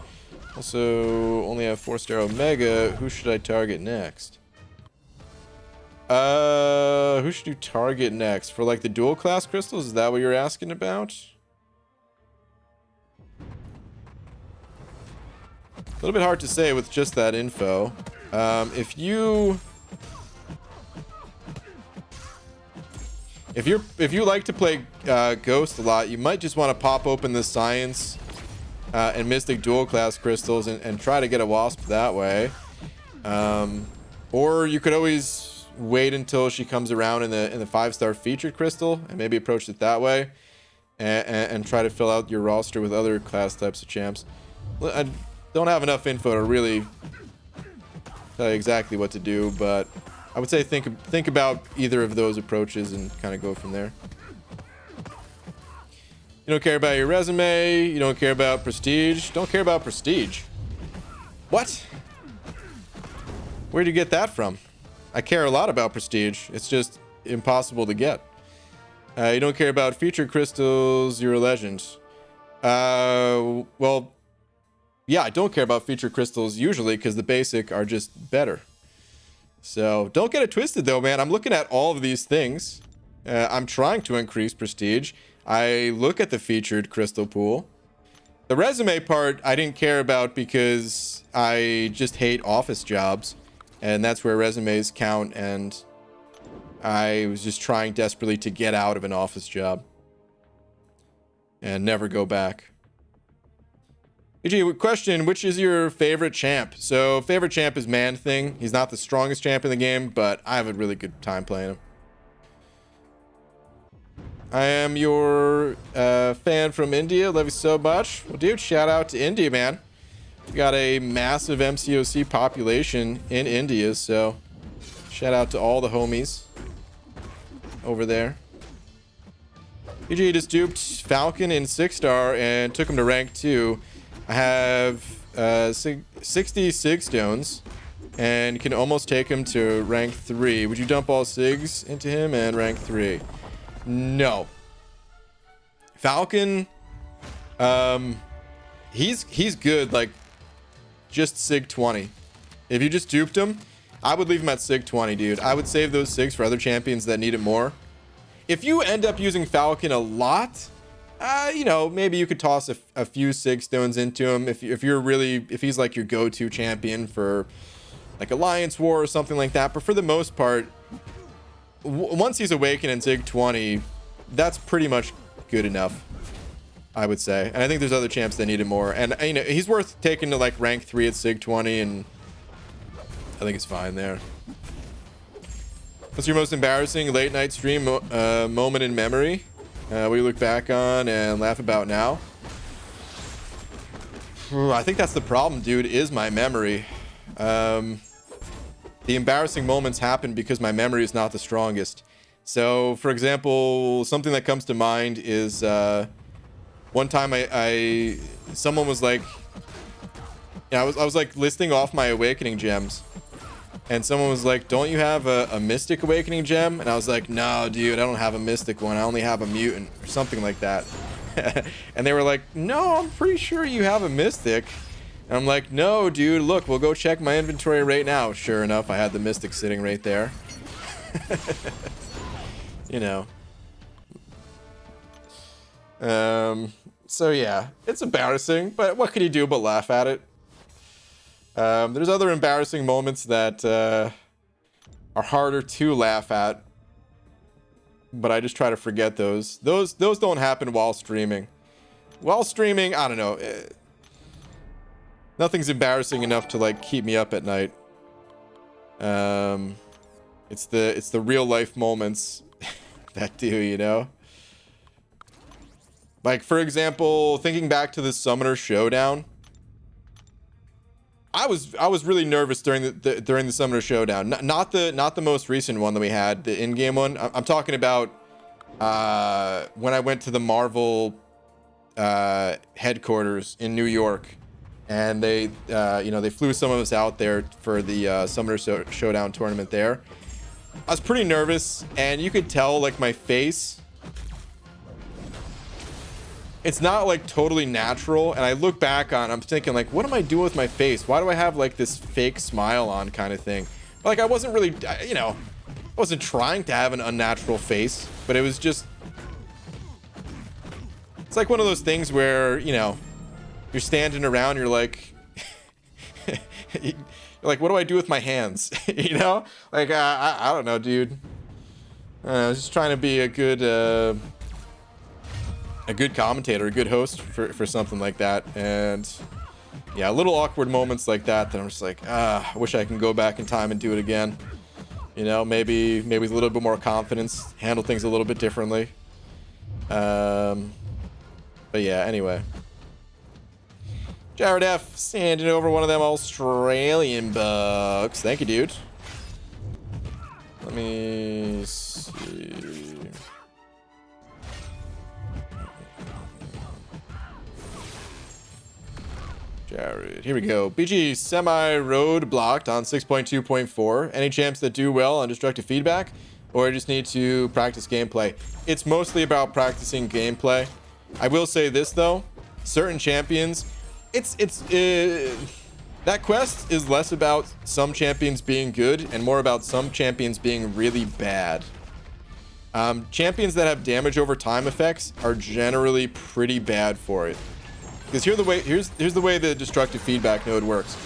Also, only have 4-star Omega. Who should I target next? Who should you target next? For like the dual class crystals? Is that what you're asking about? A little bit hard to say with just that info. If you like to play Ghost a lot, you might just want to pop open the Science and Mystic dual class crystals and try to get a Wasp that way. Or you could always wait until she comes around in the 5-star featured crystal and maybe approach it that way, and try to fill out your roster with other class types of champs. I don't have enough info to really tell you exactly what to do, but I would say think about either of those approaches and kind of go from there. You don't care about your resume. You don't care about prestige. Don't care about prestige. What? Where'd you get that from? I care a lot about prestige. It's just impossible to get. You don't care about featured crystals. You're a legend. Well, yeah, I don't care about featured crystals usually because the basic are just better. So don't get it twisted though, man. I'm looking at all of these things. I'm trying to increase prestige. I look at the featured crystal pool. The resume part I didn't care about because I just hate office jobs, and that's where resumes count, and I was just trying desperately to get out of an office job and never go back. EG, question, which is your favorite champ? So favorite champ is Man-Thing. He's not the strongest champ in the game, but I have a really good time playing him. I am your fan from India. Love you so much. Well, dude, shout out to India, man. We got a massive MCOC population in India, so shout out to all the homies over there. EG just duped Falcon in 6-star and took him to rank 2. I have 60 Sig stones and can almost take him to rank 3. Would you dump all Sigs into him and rank 3? No. Falcon, he's good, like just Sig 20. If you just duped him, I would leave him at Sig 20, dude. I would save those Sigs for other champions that need it more. If you end up using Falcon a lot, you know, maybe you could toss a few Sig stones into him if he's like your go-to champion for like Alliance War or something like that. But for the most part, once he's awakened in Sig 20, that's pretty much good enough, I would say. And I think there's other champs that need it more. And you know, he's worth taking to like rank 3 at Sig 20, and I think it's fine there. What's your most embarrassing late night stream moment in memory? We look back on and laugh about now. I think that's the problem, dude, is my memory. the embarrassing moments happen because my memory is not the strongest. So, for example, something that comes to mind is one time someone was like, I was like listing off my awakening gems, and someone was like, "Don't you have a mystic awakening gem?" And I was like, "No, dude, I don't have a mystic one. I only have a mutant," or something like that. And they were like, "No, I'm pretty sure you have a mystic." And I'm like, "No, dude, look, we'll go check my inventory right now." Sure enough, I had the mystic sitting right there. You know. So yeah, it's embarrassing, but what can you do but laugh at it? There's other embarrassing moments that are harder to laugh at, but I just try to forget those. Those don't happen while streaming. While streaming, I don't know. Nothing's embarrassing enough to like keep me up at night. It's the real life moments that do, you know? Like, for example, thinking back to the Summoner Showdown, I was really nervous during the Summoner Showdown. Not the most recent one that we had, the in-game one. I'm talking about when I went to the Marvel headquarters in New York, and they they flew some of us out there for the Summoner Showdown tournament there. I was pretty nervous, and you could tell, like, my face, it's not like totally natural. And I look back on, I'm thinking, like, what am I doing with my face? Why do I have like this fake smile on kind of thing? Like, I wasn't really, I wasn't trying to have an unnatural face, but it was just, it's like one of those things where, you're standing around, you're like, you're like, what do I do with my hands? Like, I don't know, dude. I was just trying to be a good commentator, a good host for something like that. And yeah, little awkward moments like that I'm just like, I wish I can go back in time and do it again. Maybe with a little bit more confidence, handle things a little bit differently. But yeah, anyway. Jared F. sending over one of them Australian bucks. Thank you, dude. Let me see. Jared, here we go. BG semi-road blocked on 6.2.4. Any champs that do well on destructive feedback, or just need to practice gameplay? It's mostly about practicing gameplay. I will say this though, certain champions, that quest is less about some champions being good and more about some champions being really bad. Champions that have damage over time effects are generally pretty bad for it. Because here's the way the destructive feedback node works.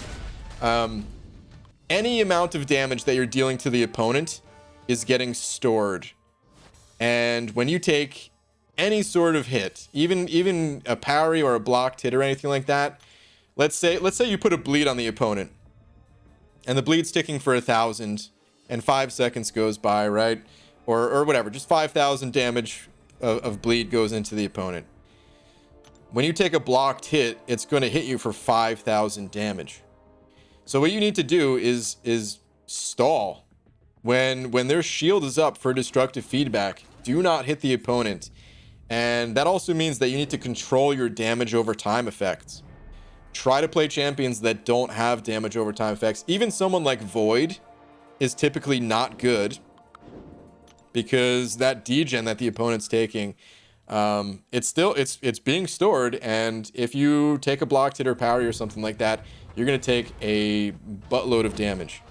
Any amount of damage that you're dealing to the opponent is getting stored. And when you take any sort of hit, even a parry or a blocked hit or anything like that, let's say you put a bleed on the opponent, and the bleed's ticking for 1,000, and 5 seconds goes by, right? Or whatever, just 5,000 damage of bleed goes into the opponent. When you take a blocked hit, it's going to hit you for 5,000 damage. So what you need to do is stall. When their shield is up for destructive feedback, do not hit the opponent. And that also means that you need to control your damage over time effects. Try to play champions that don't have damage over time effects. Even someone like Void is typically not good, because that degen that the opponent's taking, it's being stored, and if you take a blocked hit or parry or something like that, you're going to take a buttload of damage.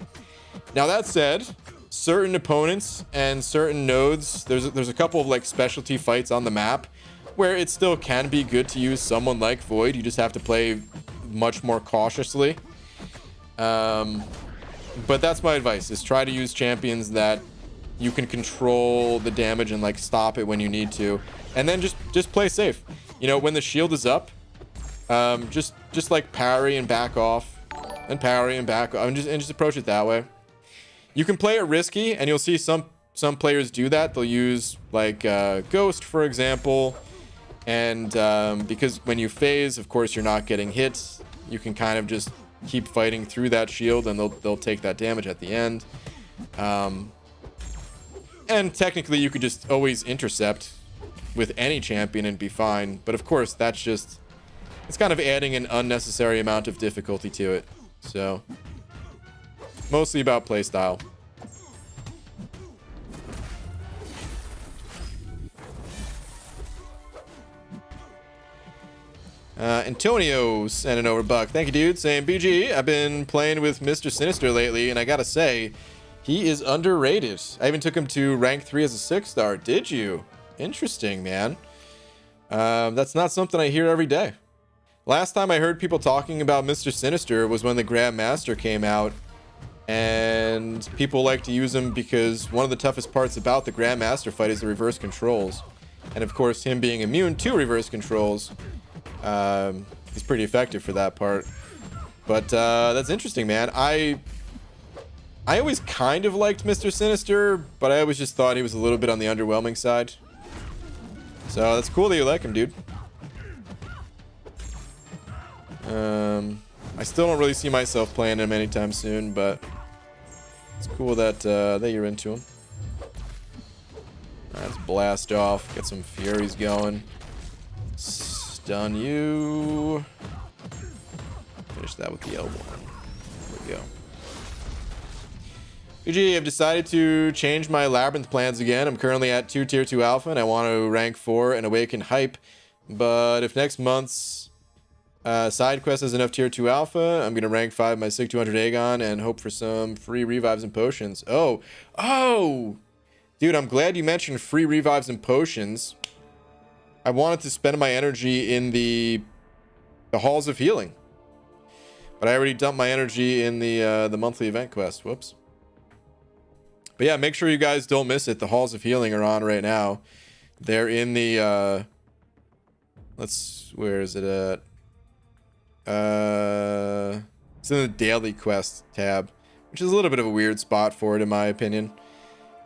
Now that said, certain opponents and certain nodes, there's a couple of like specialty fights on the map where it still can be good to use someone like Void. You just have to play much more cautiously. But that's my advice, is try to use champions that you can control the damage and like stop it when you need to, and then just play safe. When the shield is up, just like parry and back off, and parry and back off, and just approach it that way. You can play it risky, and you'll see some players do that. They'll use like Ghost, for example, and because when you phase, of course, you're not getting hit. You can kind of just keep fighting through that shield, and they'll take that damage at the end. And technically, you could just always intercept with any champion and be fine. But of course, that's just... it's kind of adding an unnecessary amount of difficulty to it. So, mostly about playstyle. Antonio sent an over buck. Thank you, dude. Saying, BG, I've been playing with Mr. Sinister lately, and I gotta say, he is underrated. I even took him to rank 3 as a 6-star. Did you? Interesting, man. That's not something I hear every day. Last time I heard people talking about Mr. Sinister was when the Grandmaster came out, and people like to use him because one of the toughest parts about the Grandmaster fight is the reverse controls. And of course, him being immune to reverse controls, he's pretty effective for that part. But that's interesting, man. I always kind of liked Mr. Sinister, but I always just thought he was a little bit on the underwhelming side. So that's cool that you like him, dude. I still don't really see myself playing him anytime soon, but it's cool that that you're into him. Let's blast off, get some furies going. Stun you. Finish that with the L1. There we go. GG, I've decided to change my Labyrinth plans again. I'm currently at 2 tier 2 alpha, and I want to rank 4 and awaken hype. But if next month's side quest has enough tier 2 alpha, I'm going to rank 5 my SIG 200 Aegon and hope for some free revives and potions. Oh! Dude, I'm glad you mentioned free revives and potions. I wanted to spend my energy in the Halls of Healing. But I already dumped my energy in the monthly event quest. Whoops. But yeah, make sure you guys don't miss it. The Halls of Healing are on right now. They're in the... where is it at? It's in the Daily Quest tab, which is a little bit of a weird spot for it, in my opinion.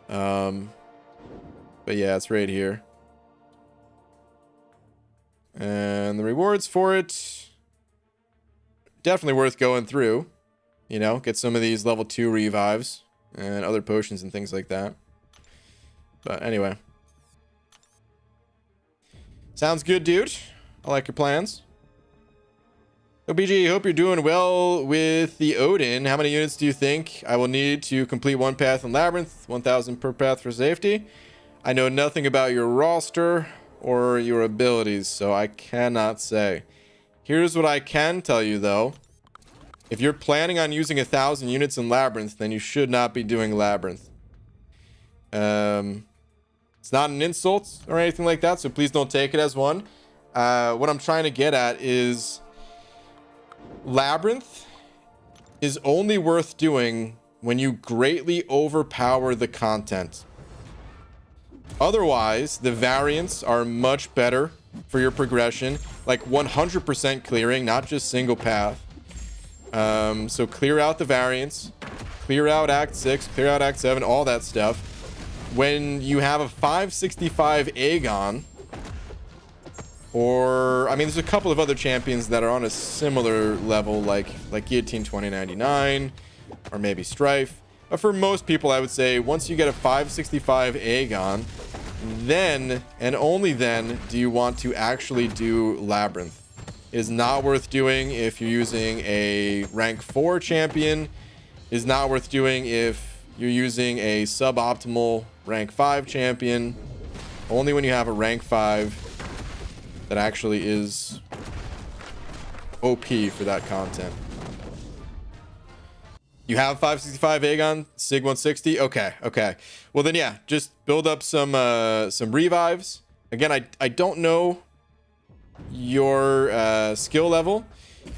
But yeah, it's right here. And the rewards for it, definitely worth going through. You know, get some of these level 2 revives and other potions and things like that. But anyway. Sounds good, dude. I like your plans. OBG, hope you're doing well with the Odin. How many units do you think I will need to complete one path in Labyrinth? 1,000 per path for safety. I know nothing about your roster or your abilities, so I cannot say. Here's what I can tell you, though. If you're planning on using 1,000 units in Labyrinth, then you should not be doing Labyrinth. It's not an insult or anything like that, so please don't take it as one. What I'm trying to get at is Labyrinth is only worth doing when you greatly overpower the content. Otherwise, the variants are much better for your progression, like 100% clearing, not just single path. So clear out the variants, clear out Act 6, clear out Act 7, all that stuff. When you have a 565 Aegon, or, I mean, there's a couple of other champions that are on a similar level, like Guillotine 2099, or maybe Strife. But for most people, I would say once you get a 565 Aegon, then, and only then, do you want to actually do Labyrinth. It is not worth doing if you're using a rank 4 champion. It is not worth doing if you're using a suboptimal rank 5 champion. Only when you have a rank 5 that actually is OP for that content. You have 565 Aegon, Sig 160? Okay. Well then, yeah, just build up some revives. Again, I don't know your skill level,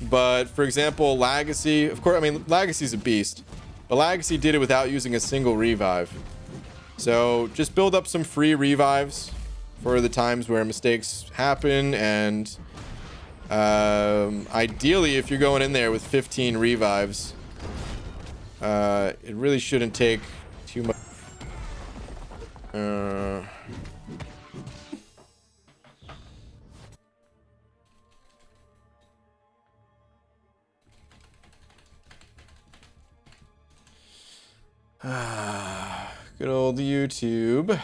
but for example, Legacy, of course, I mean, Legacy's a beast, but Legacy did it without using a single revive. So just build up some free revives for the times where mistakes happen, and ideally, if you're going in there with 15 revives, it really shouldn't take too much. Good old YouTube.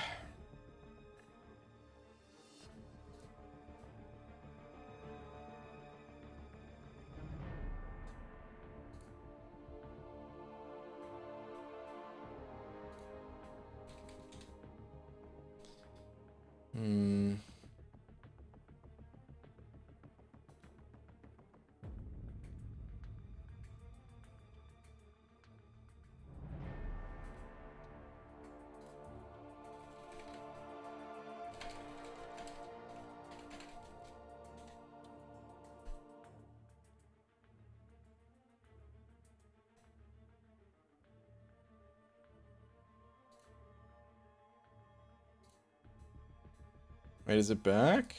Wait, is it back?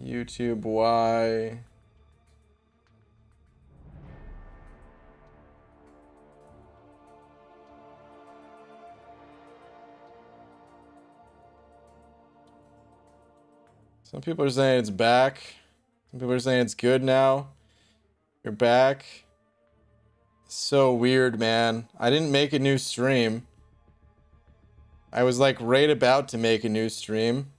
YouTube, why? Some people are saying it's back. Some people are saying it's good now. You're back. So weird, man. I didn't make a new stream. I was like right about to make a new stream.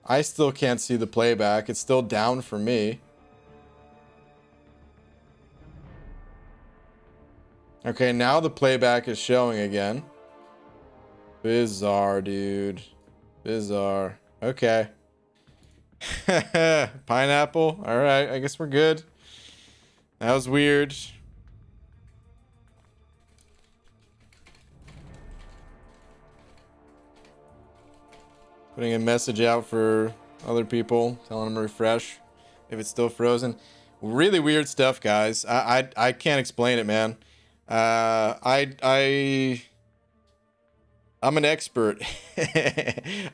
I still can't see the playback. It's still down for me. Okay, now the playback is showing again. Bizarre, dude. Bizarre. Okay. Pineapple. All right, I guess we're good. That was weird. Putting a message out for other people, telling them to refresh if it's still frozen. Really weird stuff, guys. I can't explain it, man. I'm an expert.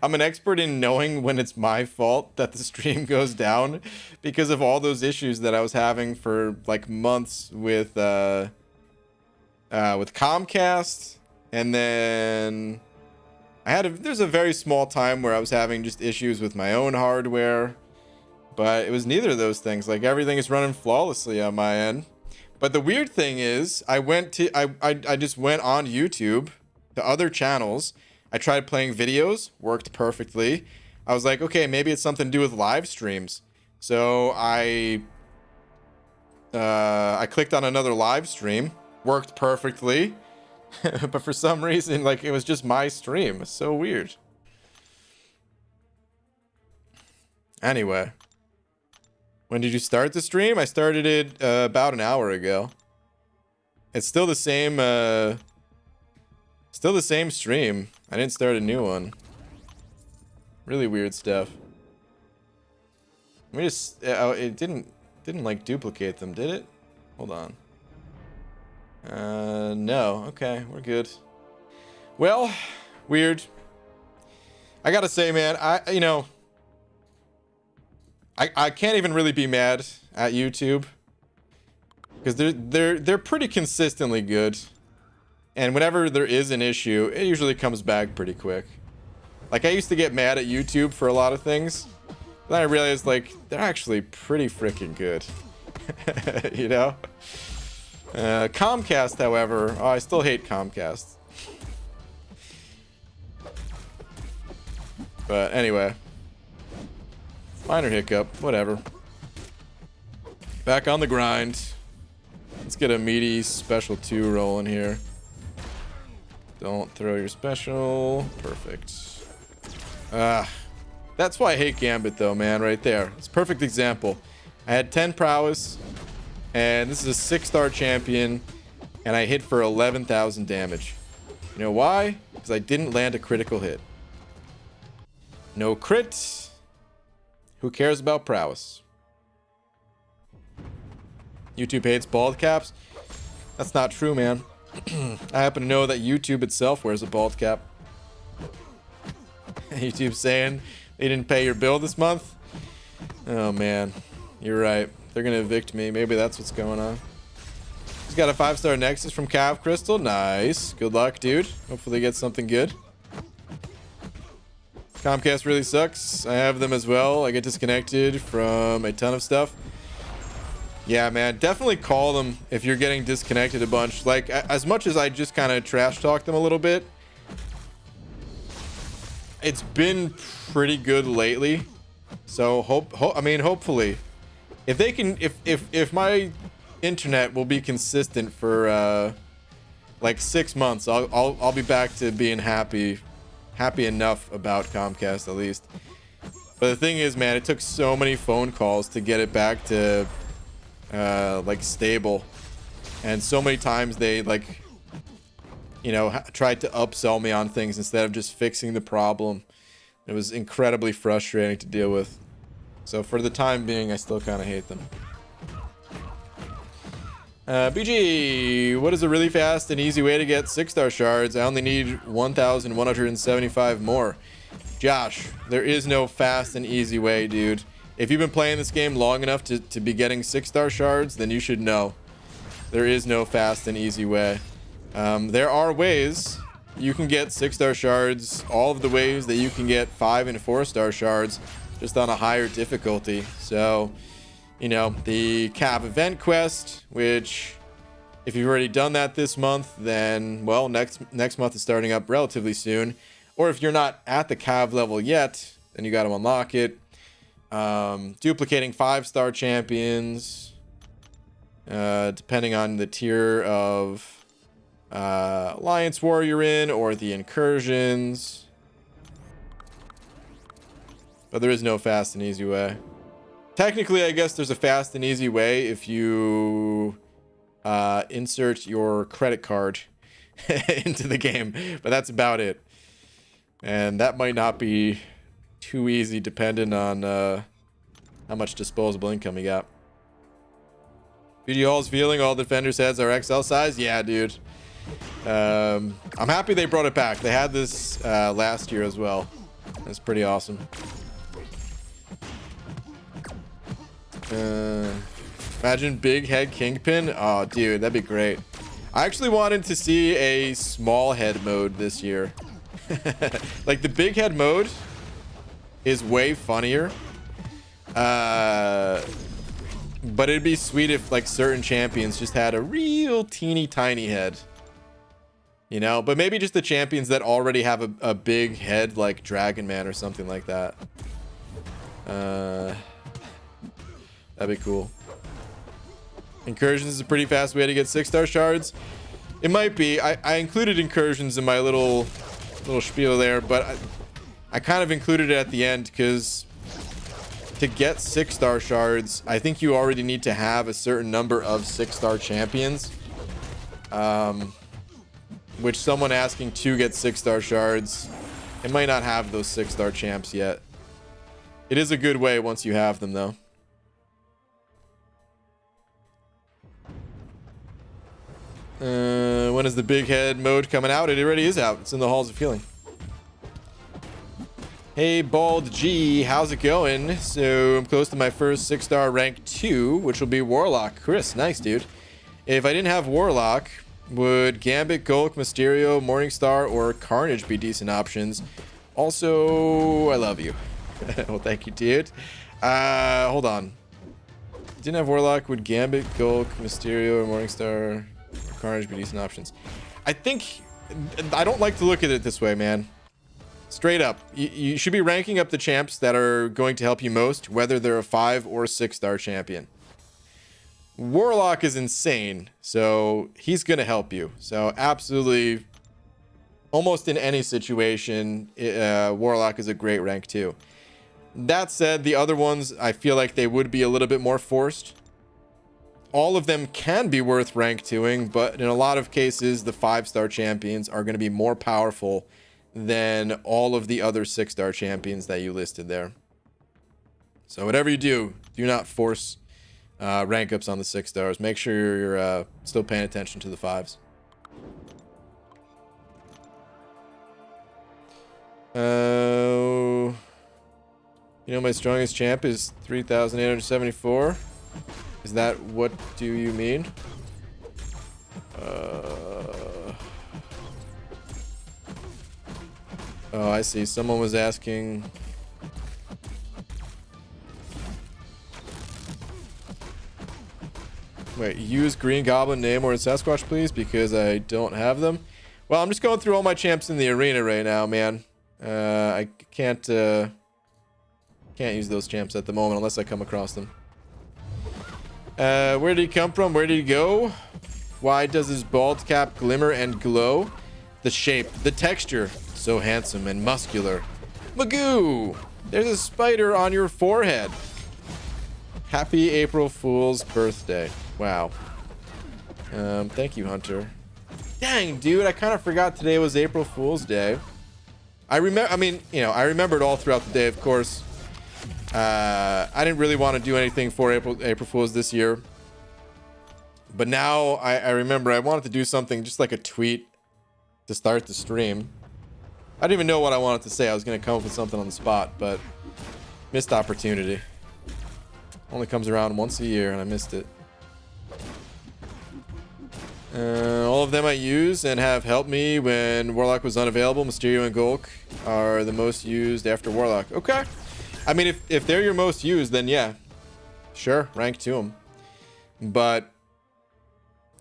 I'm an expert in knowing when it's my fault that the stream goes down because of all those issues that I was having for like months with Comcast, and then there's a very small time where I was having just issues with my own hardware, but it was neither of those things. Like everything is running flawlessly on my end. But the weird thing is I just went on YouTube to other channels. I tried playing videos, worked perfectly. I was like, okay, maybe it's something to do with live streams. So I clicked on another live stream, worked perfectly. But for some reason, like, it was just my stream. It's so weird. Anyway, when did you start the stream? I started it about an hour ago. It's still the same stream. I didn't start a new one. Really weird stuff. Let me just it didn't like duplicate them, did it? Hold on. No. Okay, we're good. Well, weird. I gotta say, man, I can't even really be mad at YouTube because they're pretty consistently good, and whenever there is an issue, it usually comes back pretty quick. Like I used to get mad at YouTube for a lot of things, then I realized like they're actually pretty freaking good. You know. Comcast, however, I still hate Comcast. But anyway, minor hiccup, whatever. Back on the grind. Let's get a meaty special 2 rolling here. Don't throw your special. Perfect. That's why I hate Gambit though, man, right there. It's a perfect example. I had 10 prowess, and this is a 6-star champion, and I hit for 11,000 damage. You know why? Because I didn't land a critical hit. No crit. Who cares about prowess? YouTube hates bald caps. That's not true, man. I happen to know that YouTube itself wears a bald cap. YouTube saying they didn't pay your bill this month. Oh man, you're right. They're gonna evict me. Maybe that's what's going on. He's got a 5-star Nexus from Cav Crystal. Nice. Good luck, dude. Hopefully get something good. Comcast really sucks. I have them as well. I get disconnected from a ton of stuff. Yeah, man. Definitely call them if you're getting disconnected a bunch. Like, as much as I just kind of trash talk them a little bit, it's been pretty good lately. So I mean, hopefully, if they can, if my internet will be consistent for like 6 months, I'll be back to being happy enough about Comcast at least. But the thing is, man, it took so many phone calls to get it back to like stable, and so many times they, like, you know, tried to upsell me on things instead of just fixing the problem. It was incredibly frustrating to deal with. So for the time being, I still kind of hate them. BG, what is a really fast and easy way to get 6-star shards? I only need 1,175 more. Josh, there is no fast and easy way, dude. If you've been playing this game long enough to be getting 6-star shards, then you should know. There is no fast and easy way. There are ways you can get 6-star shards, all of the ways that you can get 5 and 4-star shards, just on a higher difficulty. So, you know, the Cav event quest, which if you've already done that this month, then, well, next month is starting up relatively soon. Or if you're not at the Cav level yet, then you got to unlock it. Duplicating 5-star champions, depending on the tier of Alliance War you're in, or the incursions. But there is no fast and easy way. Technically, I guess there's a fast and easy way if you insert your credit card into the game, but that's about it. And that might not be too easy, depending on how much disposable income you got. BG Hall's feeling all defenders' heads are XL size. Yeah, dude. I'm happy they brought it back. They had this last year as well. That's pretty awesome. Imagine big head Kingpin. Oh, dude, that'd be great. I actually wanted to see a small head mode this year. Like, the big head mode is way funnier. But it'd be sweet if, like, certain champions just had a real teeny tiny head. You know, but maybe just the champions that already have a big head, like Dragon Man or something like that. That'd be cool. Incursions is a pretty fast way to get 6-star shards. It might be. I included incursions in my little spiel there, but I kind of included it at the end because to get 6-star shards, I think you already need to have a certain number of 6-star champions. Which someone asking to get 6-star shards, it might not have those 6-star champs yet. It is a good way once you have them, though. When is the big head mode coming out? It already is out. It's in the Halls of Healing. Hey, Bald G, how's it going? So I'm close to my first 6-star rank 2, which will be Warlock. Chris, nice, dude. If I didn't have Warlock, would Gambit, Gulk, Mysterio, Morningstar, or Carnage be decent options? Also, I love you. Well, thank you, dude. Hold on. Didn't have Warlock, would Gambit, Gulk, Mysterio, or Morningstar, or Carnage be decent options? I don't like to look at it this way, man. Straight up, you should be ranking up the champs that are going to help you most, whether they're a 5 or 6-star champion. Warlock is insane, so he's gonna help you. So absolutely, almost in any situation, Warlock is a great rank 2. That said, the other ones, I feel like they would be a little bit more forced. All of them can be worth rank 2ing, but in a lot of cases, the 5-star champions are going to be more powerful than all of the other 6-star champions that you listed there. So whatever you do, do not force rank ups on the 6 stars. Make sure you're still paying attention to the 5s. You know, my strongest champ is 3,874. Is that what do you mean? Oh, I see. Someone was asking. Wait, use Green Goblin, Namor, and Sasquatch, please, because I don't have them. Well, I'm just going through all my champs in the arena right now, man. I can't use those champs at the moment unless I come across them. Where did he come from? Where did he go? Why does his bald cap glimmer and glow? The shape, the texture, so handsome and muscular. Magoo! There's a spider on your forehead. Happy April Fool's birthday. Wow. Thank you, Hunter. Dang, dude, I kind of forgot today was April Fool's Day. I remembered all throughout the day, of course. I didn't really want to do anything for April Fool's this year. But now I remember I wanted to do something, just like a tweet to start the stream. I didn't even know what I wanted to say. I was going to come up with something on the spot, but missed opportunity. Only comes around once a year, and I missed it. All of them I use and have helped me when Warlock was unavailable. Mysterio and Golk are the most used after Warlock. Okay. I mean, if they're your most used, then yeah. Sure, rank to them. But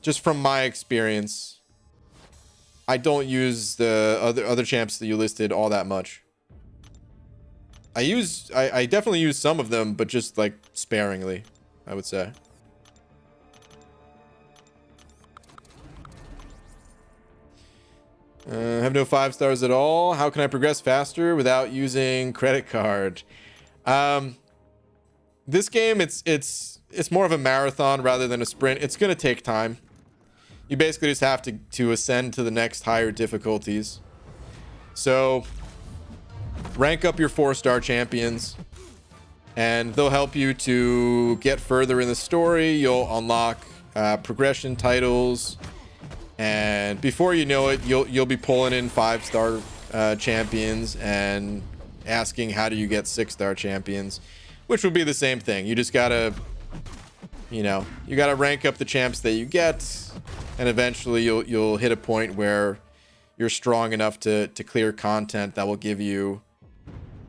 just from my experience, I don't use the other champs that you listed all that much. I definitely use some of them, but just like sparingly, I would say. Have no 5 stars at all. How can I progress faster without using credit card? This game, it's more of a marathon rather than a sprint. It's gonna take time. You basically just have to ascend to the next higher difficulties. So rank up your 4-star champions, and they'll help you to get further in the story. You'll unlock progression titles, and before you know it, you'll be pulling in 5-star champions and asking how do you get 6-star champions, which will be the same thing. You just gotta, you gotta rank up the champs that you get, and eventually you'll hit a point where you're strong enough to clear content that will give you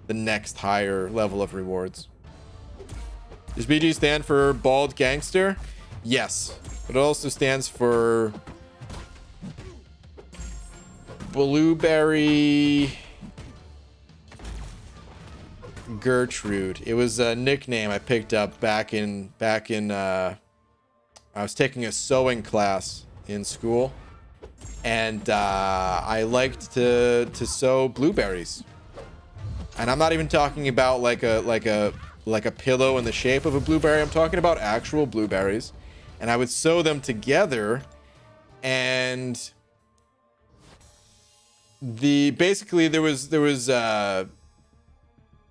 the next higher level of rewards. Does BG stand for Bald Gangster? Yes, but it also stands for Blueberry Gertrude. It was a nickname I picked up back in I was taking a sewing class in school, and I liked to sew blueberries. And I'm not even talking about like a pillow in the shape of a blueberry. I'm talking about actual blueberries, and I would sew them together, and basically there was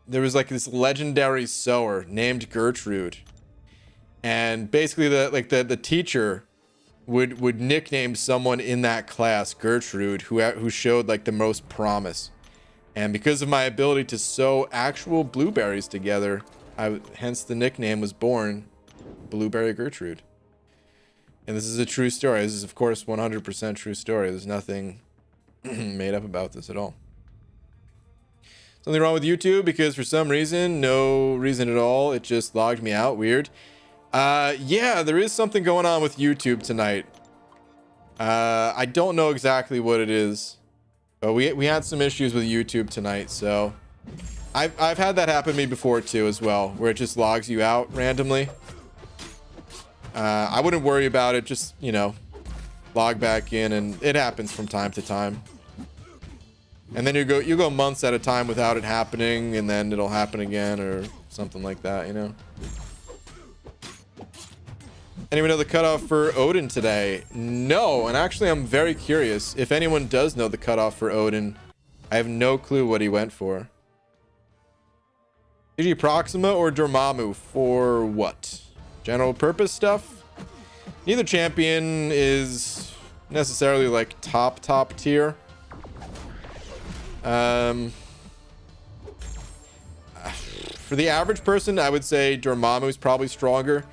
like this legendary sewer named Gertrude, and basically the teacher would nickname someone in that class Gertrude who showed like the most promise. And because of my ability to sew actual blueberries together, hence the nickname was born, Blueberry Gertrude. And this is a true story. This is, of course, 100% true story. There's nothing made up about this at all. Something wrong with YouTube? Because for some reason, no reason at all, it just logged me out. Weird. Yeah, there is something going on with YouTube tonight. I don't know exactly what it is. But we had some issues with YouTube tonight, so I've had that happen to me before too as well, where it just logs you out randomly. I wouldn't worry about it, just log back in, and it happens from time to time. And then you go months at a time without it happening, and then it'll happen again or something like that, Anyone know the cutoff for Odin today? No, and actually I'm very curious. If anyone does know the cutoff for Odin, I have no clue what he went for. GG Proxima or Dormammu for what? General purpose stuff? Neither champion is necessarily like top tier. For the average person, I would say Dormammu is probably stronger,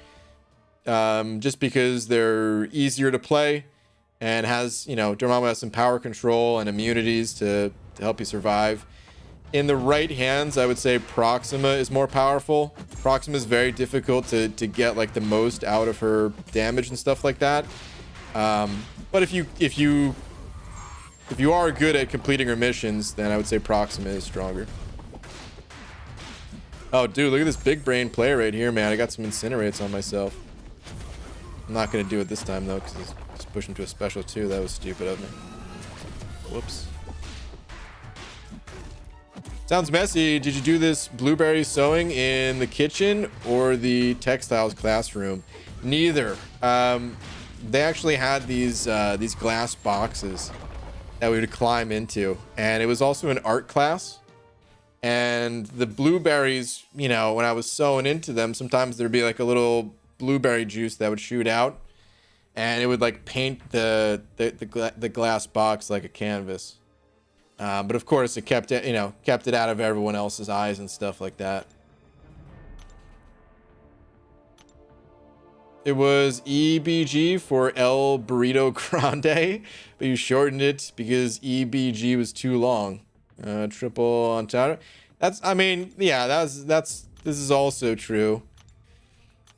just because they're easier to play and has, you know, Dormammu has some power control and immunities to help you survive. In the right hands, I would say Proxima is more powerful. Proxima is very difficult to get like the most out of her damage and stuff like that. But if you are good at completing her missions, then I would say Proxima is stronger. Oh, dude, look at this big brain play right here, man. I got some incinerates on myself. I'm not gonna do it this time though, because I just pushed him to a special 2. That was stupid of me. Whoops. Sounds messy. Did you do this blueberry sewing in the kitchen or the textiles classroom? Neither. They actually had these glass boxes that we would climb into, and it was also an art class. And the blueberries, you know, when I was sewing into them, sometimes there'd be like a little blueberry juice that would shoot out, and it would like paint the glass box like a canvas. But of course, it kept it, you know, kept it out of everyone else's eyes and stuff like that. It was EBG for El Burrito Grande, but you shortened it because EBG was too long. Triple entendre. That's, I mean, yeah, this is also true.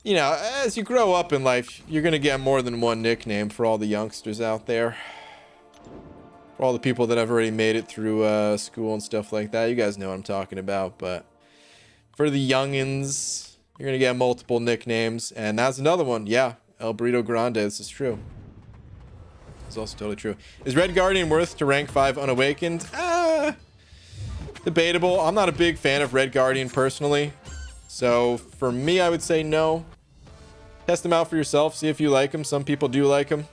You know, as you grow up in life, you're gonna get more than one nickname for all the youngsters out there. For all the people that have already made it through school and stuff like that, you guys know what I'm talking about. But for the youngins, you're gonna get multiple nicknames, and that's another one. Yeah, El Burrito Grande. This is true. It's also totally true. Is Red Guardian worth to rank 5 unawakened? Debatable. I'm not a big fan of Red Guardian personally, so for me, I would say no. Test them out for yourself. See if you like them. Some people do like them.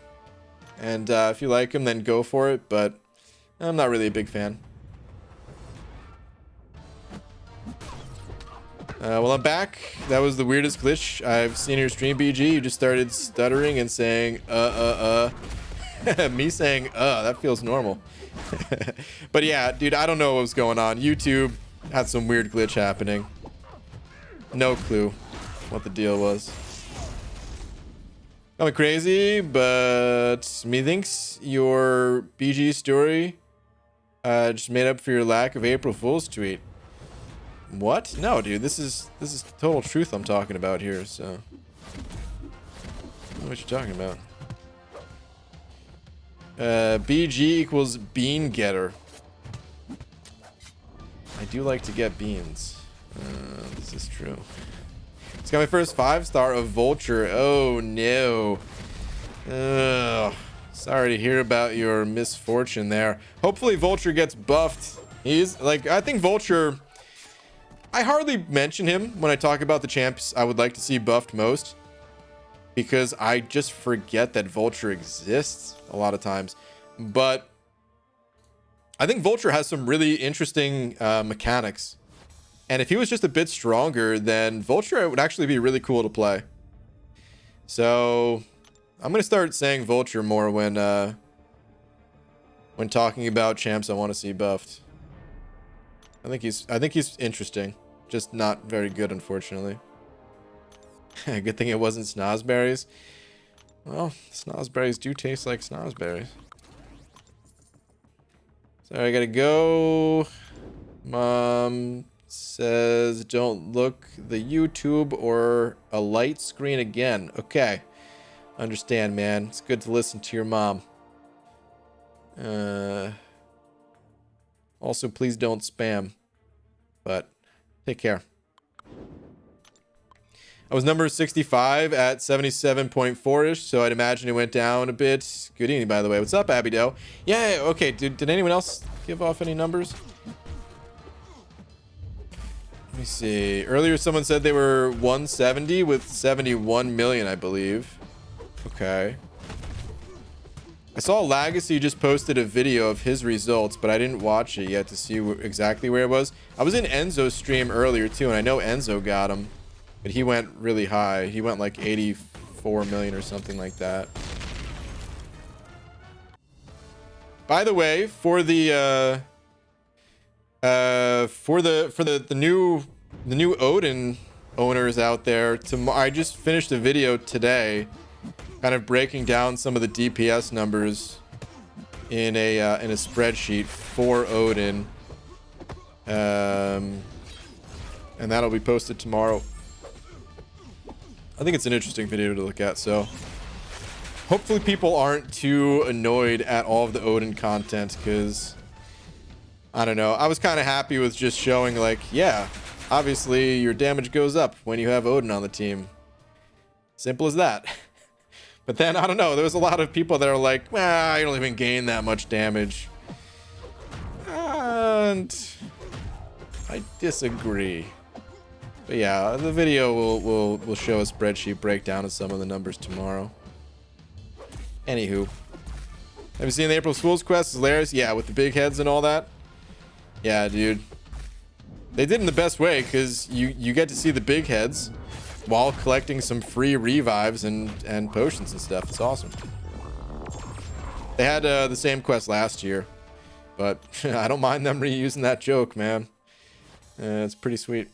And if you like them, then go for it. But I'm not really a big fan. Well, I'm back. That was the weirdest glitch I've seen in your stream, BG. You just started stuttering and saying, Me saying, that feels normal. But yeah, dude, I don't know what was going on. YouTube had some weird glitch happening. No clue what the deal was. Going crazy, but methinks your BG story just made up for your lack of April Fool's tweet. What? No, dude, this is total truth I'm talking about here, so I don't know what you're talking about. BG equals bean getter. I do like to get beans. This is true. It's got my first 5-star of Vulture. Oh no. Ugh. Sorry to hear about your misfortune there. Hopefully Vulture gets buffed. He's like, I think Vulture, I hardly mention him when I talk about the champs I would like to see buffed most, because I just forget that Vulture exists a lot of times. But I think Vulture has some really interesting mechanics. And if he was just a bit stronger, then Vulture would actually be really cool to play. So I'm gonna start saying Vulture more when talking about champs I want to see buffed. I think he's interesting, just not very good, unfortunately. Good thing it wasn't snozberries. Well, snozberries do taste like snozberries. Sorry, I gotta go. Mom says don't look the YouTube or a light screen again. Okay, understand, man. It's good to listen to your mom. Also, please don't spam, but take care. I was number 65 at 77.4-ish, so I'd imagine it went down a bit. Good evening, by the way. What's up, Abby Doe? Yeah, okay. Did anyone else give off any numbers? Let me see. Earlier, someone said they were 170 with 71 million, I believe. Okay. I saw Legacy just posted a video of his results, but I didn't watch it yet to see exactly where it was. I was in Enzo's stream earlier, too, and I know Enzo got him. But he went really high. He went like 84 million or something like that. By the way, for the new the new Odin owners out there. I just finished a video today, kind of breaking down some of the DPS numbers in a spreadsheet for Odin, and that'll be posted tomorrow. I think it's an interesting video to look at, so hopefully people aren't too annoyed at all of the Odin content, because I don't know, I was kind of happy with just showing, like, yeah, obviously your damage goes up when you have Odin on the team. Simple as that. But then, I don't know, there was a lot of people that are like, well, I don't even gain that much damage. And I disagree. But yeah, the video will show a spreadsheet breakdown of some of the numbers tomorrow. Anywho. Have you seen the April Fool's Quest? Hilarious? Yeah, with the big heads and all that. Yeah, dude. They did it in the best way, because you get to see the big heads while collecting some free revives and potions and stuff. It's awesome. They had the same quest last year, but I don't mind them reusing that joke, man. It's pretty sweet.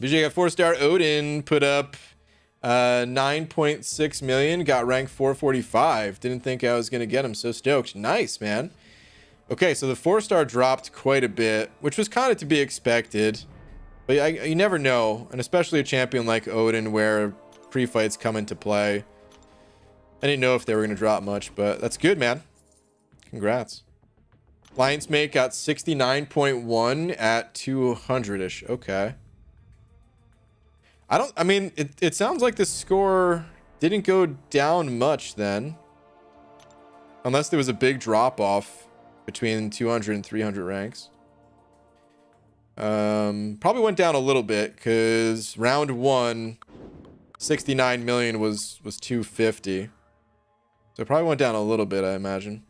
VJ got 4-star Odin, put up 9.6 million, got ranked 445. Didn't think I was gonna get him. So stoked. Nice, man. Okay, so the 4-star dropped quite a bit, which was kind of to be expected. But you never know, and especially a champion like Odin where pre-fights come into play. I didn't know if they were going to drop much, but that's good, man. Congrats. Lion's Mate got 69.1 at 200-ish. Okay. I mean, it sounds like the score didn't go down much then. Unless there was a big drop-off between 200 and 300 ranks. Probably went down a little bit, because round 1, 69 million was 250. So it probably went down a little bit, I imagine.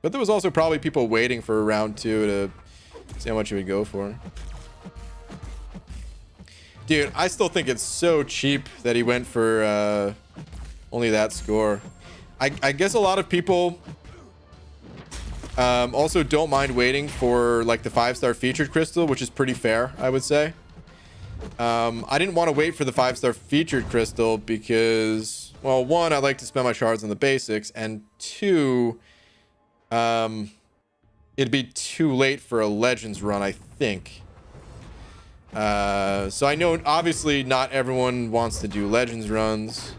But there was also probably people waiting for round 2 to see how much you would go for. Dude, I still think it's so cheap that he went for only that score. I guess a lot of people also don't mind waiting for like the 5-star featured crystal, which is pretty fair, I would say. I didn't want to wait for the 5-star featured crystal because, well, 1, I like to spend my shards on the basics, and 2, it'd be too late for a legends run, I think. So I know obviously not everyone wants to do legends runs.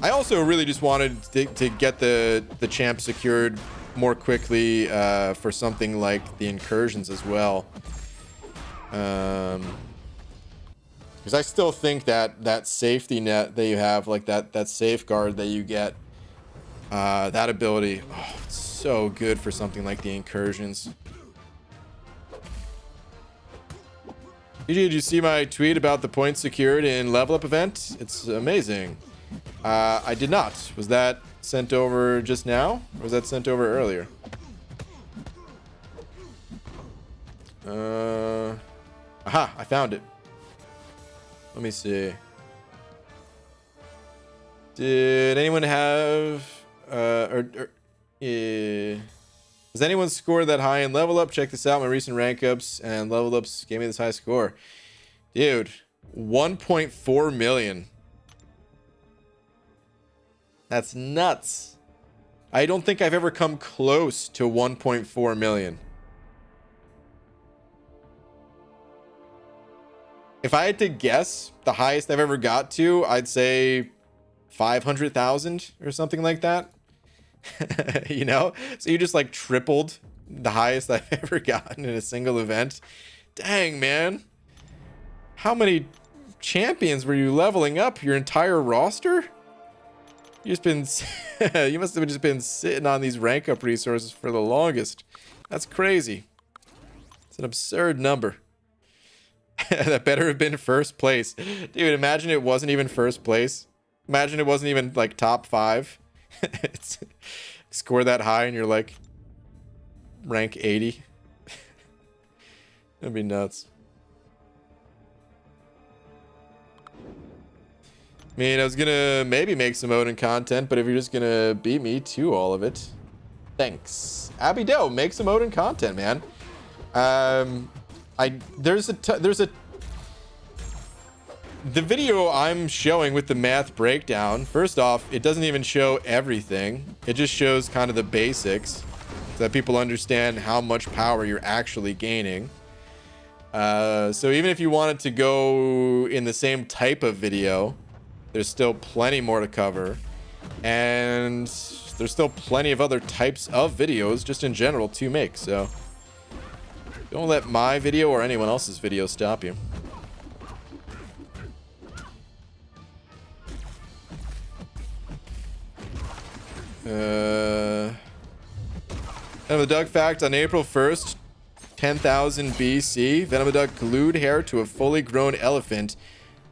I also really just wanted to get the champ secured more quickly for something like the incursions as well. Because I still think that safety net that you have, like that safeguard that you get, that ability, oh, it's so good for something like the incursions. PG, did you see my tweet about the points secured in level up event? It's amazing. I did not. Was that sent over just now, or was that sent over earlier? Aha, I found it. Let me see. Did anyone have has anyone scored that high in level up? Check this out. My recent rank ups and level ups gave me this high score. Dude, 1.4 million. That's nuts. I don't think I've ever come close to 1.4 million. If I had to guess, the highest I've ever got to, I'd say 500,000 or something like that. You know? So you just like tripled the highest I've ever gotten in a single event. Dang, man. How many champions were you leveling up? Your entire roster? You must have just been sitting on these rank up resources for the longest. That's crazy. It's an absurd number. That better have been first place. Dude, imagine it wasn't even first place. Imagine it wasn't even like top 5. It's score that high and you're like rank 80. That'd be nuts. I mean, I was gonna maybe make some Odin content, but if you're just gonna beat me to all of it, thanks. Abby Doe, make some Odin content, man. there's a the video I'm showing with the math breakdown. First off, it doesn't even show everything. It just shows kind of the basics so that people understand how much power you're actually gaining. So even if you wanted to go in the same type of video, there's still plenty more to cover. And there's still plenty of other types of videos just in general to make. So don't let my video or anyone else's video stop you. Venom of the Duck fact: on April 1st, 10,000 BC, Venom of the Duck glued hair to a fully grown elephant,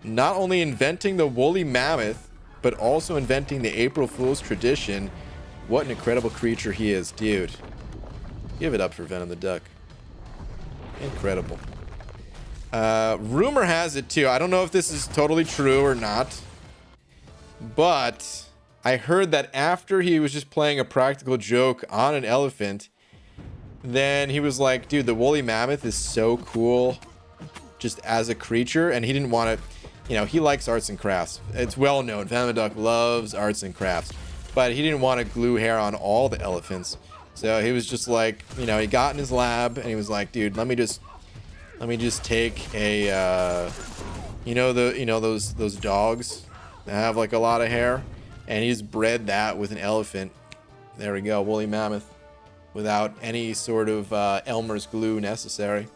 not only inventing the woolly mammoth, but also inventing the April Fool's tradition. What an incredible creature he is, dude. Give it up for Venom the Duck. Incredible. Rumor has it too, I don't know if this is totally true or not, but I heard that after he was just playing a practical joke on an elephant, then he was like, dude, the woolly mammoth is so cool just as a creature, and he didn't want to, you know, he likes arts and crafts. It's well known, Venom the Duck loves arts and crafts, but he didn't want to glue hair on all the elephants. So he was just like, you know, he got in his lab and he was like, dude, let me just take a those dogs that have like a lot of hair, and he's bred that with an elephant. There we go, woolly mammoth, without any sort of Elmer's glue necessary.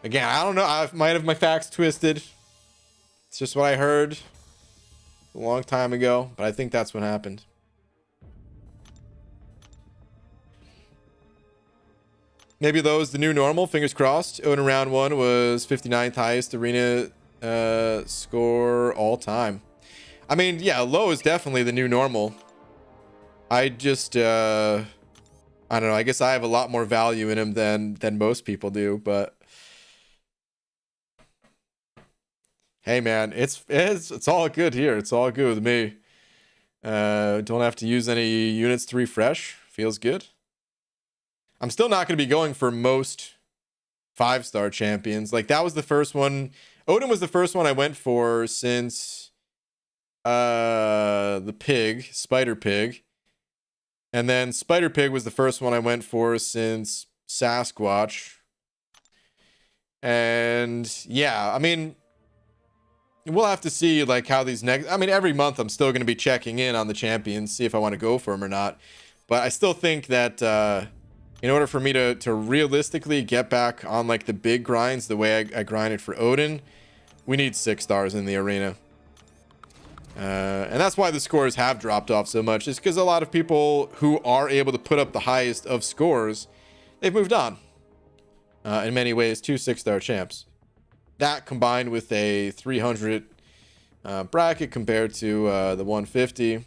Again, I don't know, I might have my facts twisted. It's just what I heard a long time ago, but I think that's what happened. Maybe those the new normal, fingers crossed. Odin round 1 was 59th highest arena score all time. I mean, yeah, low is definitely the new normal. I just I don't know, I guess I have a lot more value in him than most people do, but hey man, it's all good here. It's all good with me. Don't have to use any units to refresh. Feels good. I'm still not going to be going for most 5-star champions. Like, that was the first one. Odin was the first one I went for since the pig, Spider Pig. And then Spider Pig was the first one I went for since Sasquatch. And yeah, I mean, we'll have to see like how these next, I mean, every month I'm still going to be checking in on the champions, see if I want to go for them or not. But I still think that in order for me to realistically get back on like the big grinds the way I grinded for Odin, we need 6 stars in the arena. And that's why the scores have dropped off so much, is because a lot of people who are able to put up the highest of scores, they've moved on in many ways to 6-star champs. That combined with a 300 bracket compared to the 150.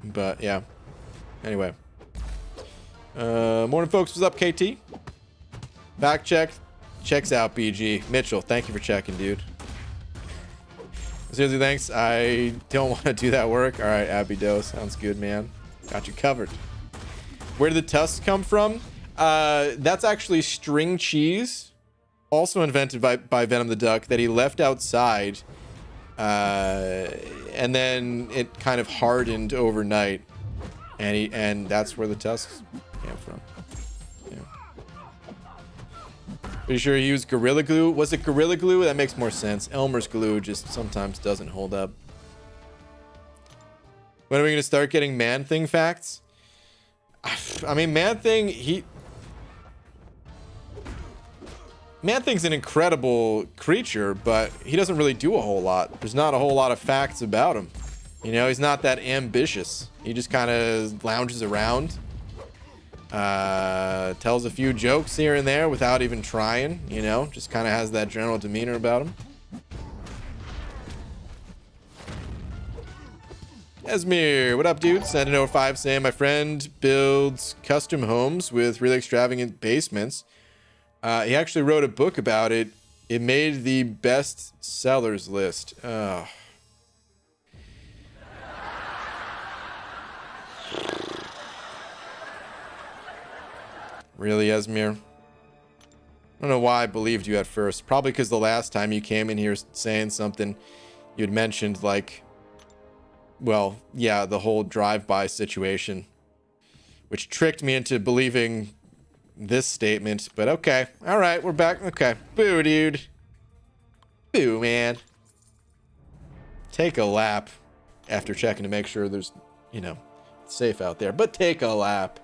But yeah, anyway, morning folks, what's up? KT back check checks out. BG Mitchell, thank you for checking, dude. Seriously, thanks. I don't want to do that work. All right, Abby Doe, sounds good, man. Got you covered. Where did the tusks come from? That's actually string cheese, also invented by Venom the Duck, that he left outside. And then it kind of hardened overnight, and that's where the tusks came from. Yeah. Pretty sure he used Gorilla Glue. Was it Gorilla Glue? That makes more sense. Elmer's glue just sometimes doesn't hold up. When are we gonna start getting Man-Thing facts? I mean, Man-Thing's an incredible creature, but he doesn't really do a whole lot. There's not a whole lot of facts about him. You know, he's not that ambitious. He just kind of lounges around, tells a few jokes here and there without even trying, you know, just kind of has that general demeanor about him. Esmir, what up, dude? Sending over 5 saying my friend builds custom homes with really extravagant basements. He actually wrote a book about it. It made the best sellers list. Really, Esmir? I don't know why I believed you at first. Probably because the last time you came in here saying something, you'd mentioned, like, well, yeah, the whole drive-by situation, which tricked me into believing this statement. But okay. All right, we're back. Okay. Boo, dude. Boo, man. Take a lap after checking to make sure there's, you know, it's safe out there. But take a lap.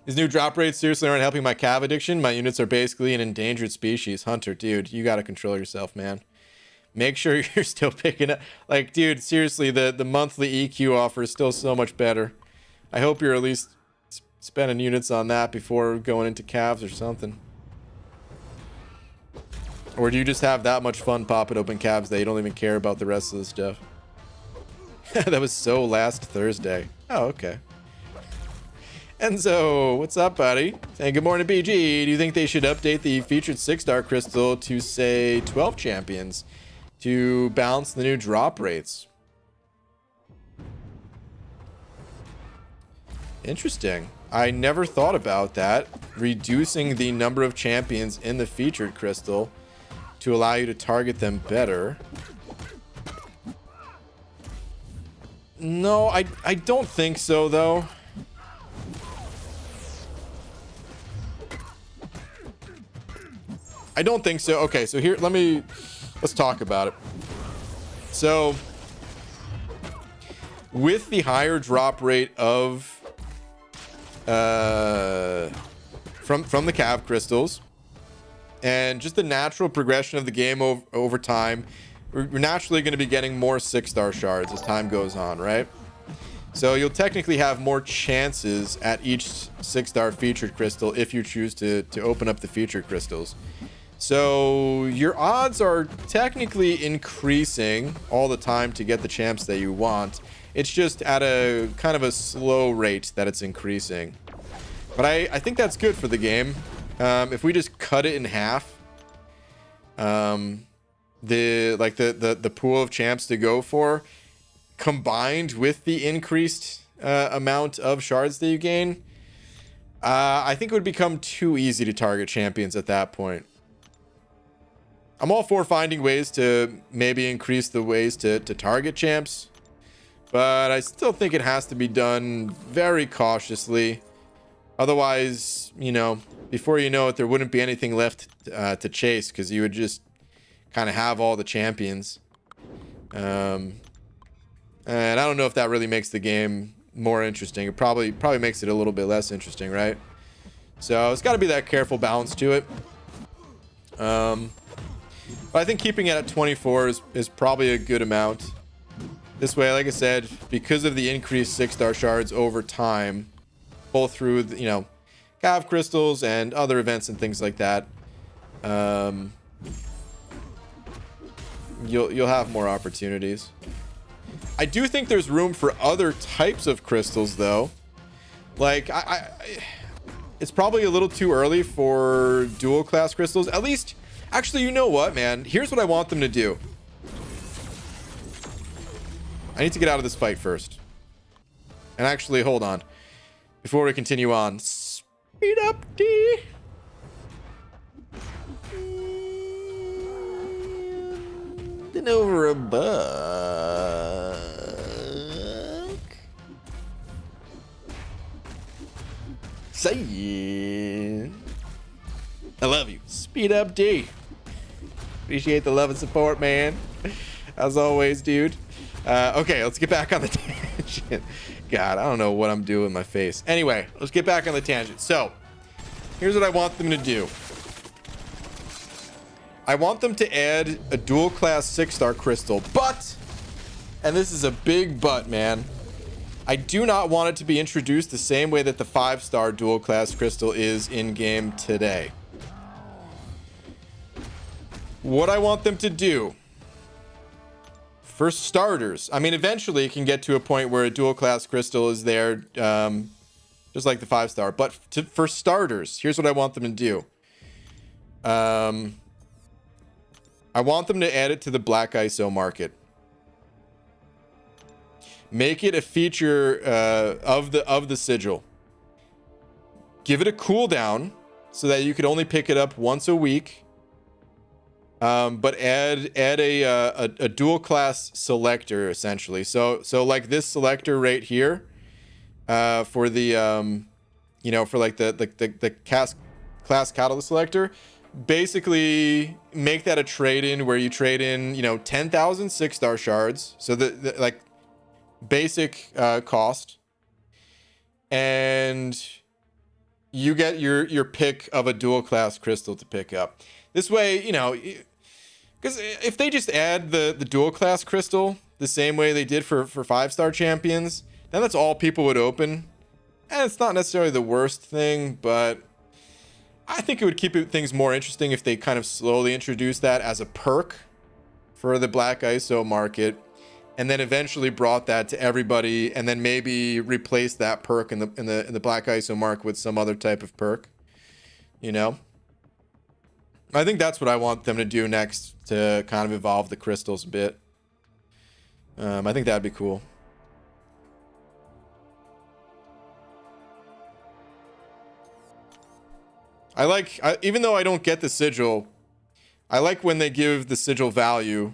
These new drop rates seriously aren't helping my cav addiction. My units are basically an endangered species. Hunter, dude, you gotta control yourself, man. Make sure you're still picking up. Like, dude, seriously, the monthly EQ offer is still so much better. I hope you're at least spending units on that before going into calves or something. Or do you just have that much fun popping open calves that you don't even care about the rest of the stuff? That was so last Thursday. Oh, okay. Enzo, what's up, buddy? Saying good morning, BG. Do you think they should update the featured 6-star crystal to, say, 12 champions to balance the new drop rates? Interesting. I never thought about that. Reducing the number of champions in the featured crystal to allow you to target them better. No, I don't think so, though. I don't think so. Okay, so here, let's talk about it. So, with the higher drop rate of from the cav crystals, and just the natural progression of the game over time, we're naturally going to be getting more 6-star shards as time goes on, right? So you'll technically have more chances at each 6-star featured crystal if you choose to open up the featured crystals. So your odds are technically increasing all the time to get the champs that you want. It's just at a kind of a slow rate that it's increasing. But I think that's good for the game. If we just cut it in half, the pool of champs to go for, combined with the increased amount of shards that you gain, I think it would become too easy to target champions at that point. I'm all for finding ways to maybe increase the ways to target champs, but I still think it has to be done very cautiously. Otherwise, you know, before you know it, there wouldn't be anything left to chase, because you would just kind of have all the champions. And I don't know if that really makes the game more interesting. It probably makes it a little bit less interesting, right? So it's got to be that careful balance to it. But I think keeping it at 24 is probably a good amount. This way, like I said, because of the increased 6-star shards over time, both through the, you know, cav crystals and other events and things like that, you'll have more opportunities. I do think there's room for other types of crystals, though. Like, it's probably a little too early for dual class crystals. At least, actually, you know what, man? Here's what I want them to do. I need to get out of this fight first. And actually, hold on. Before we continue on, speed up, D. And over a buck. Say it. I love you. Speed up, D. Appreciate the love and support, man. As always, dude. Okay, let's get back on the tangent. God, I don't know what I'm doing with my face. Anyway, let's get back on the tangent. So, here's what I want them to do. I want them to add a dual class 6-star crystal, but, and this is a big but, man, I do not want it to be introduced the same way that the 5-star dual class crystal is in game today. What I want them to do, for starters, I mean, eventually it can get to a point where a dual class crystal is there, just like the 5-star. But for starters, here's what I want them to do. I want them to add it to the Black ISO market. Make it a feature of the sigil. give it a cooldown so that you could only pick it up once a week. But add a dual class selector essentially. So like this selector right here, for the you know, for like the class catalyst selector, basically make that a trade-in where you trade in, you know, 10,000 6-star shards. So the like basic cost, and you get your pick of a dual class crystal to pick up. This way, you know, because if they just add the dual class crystal the same way they did for 5-star champions, then that's all people would open. And it's not necessarily the worst thing, but I think it would keep things more interesting if they kind of slowly introduced that as a perk for the Black ISO market, and then eventually brought that to everybody, and then maybe replace that perk in the Black ISO market with some other type of perk. You know, I think that's what I want them to do next, to kind of evolve the crystals a bit. I think that'd be cool. Even though I don't get the sigil, I like when they give the sigil value,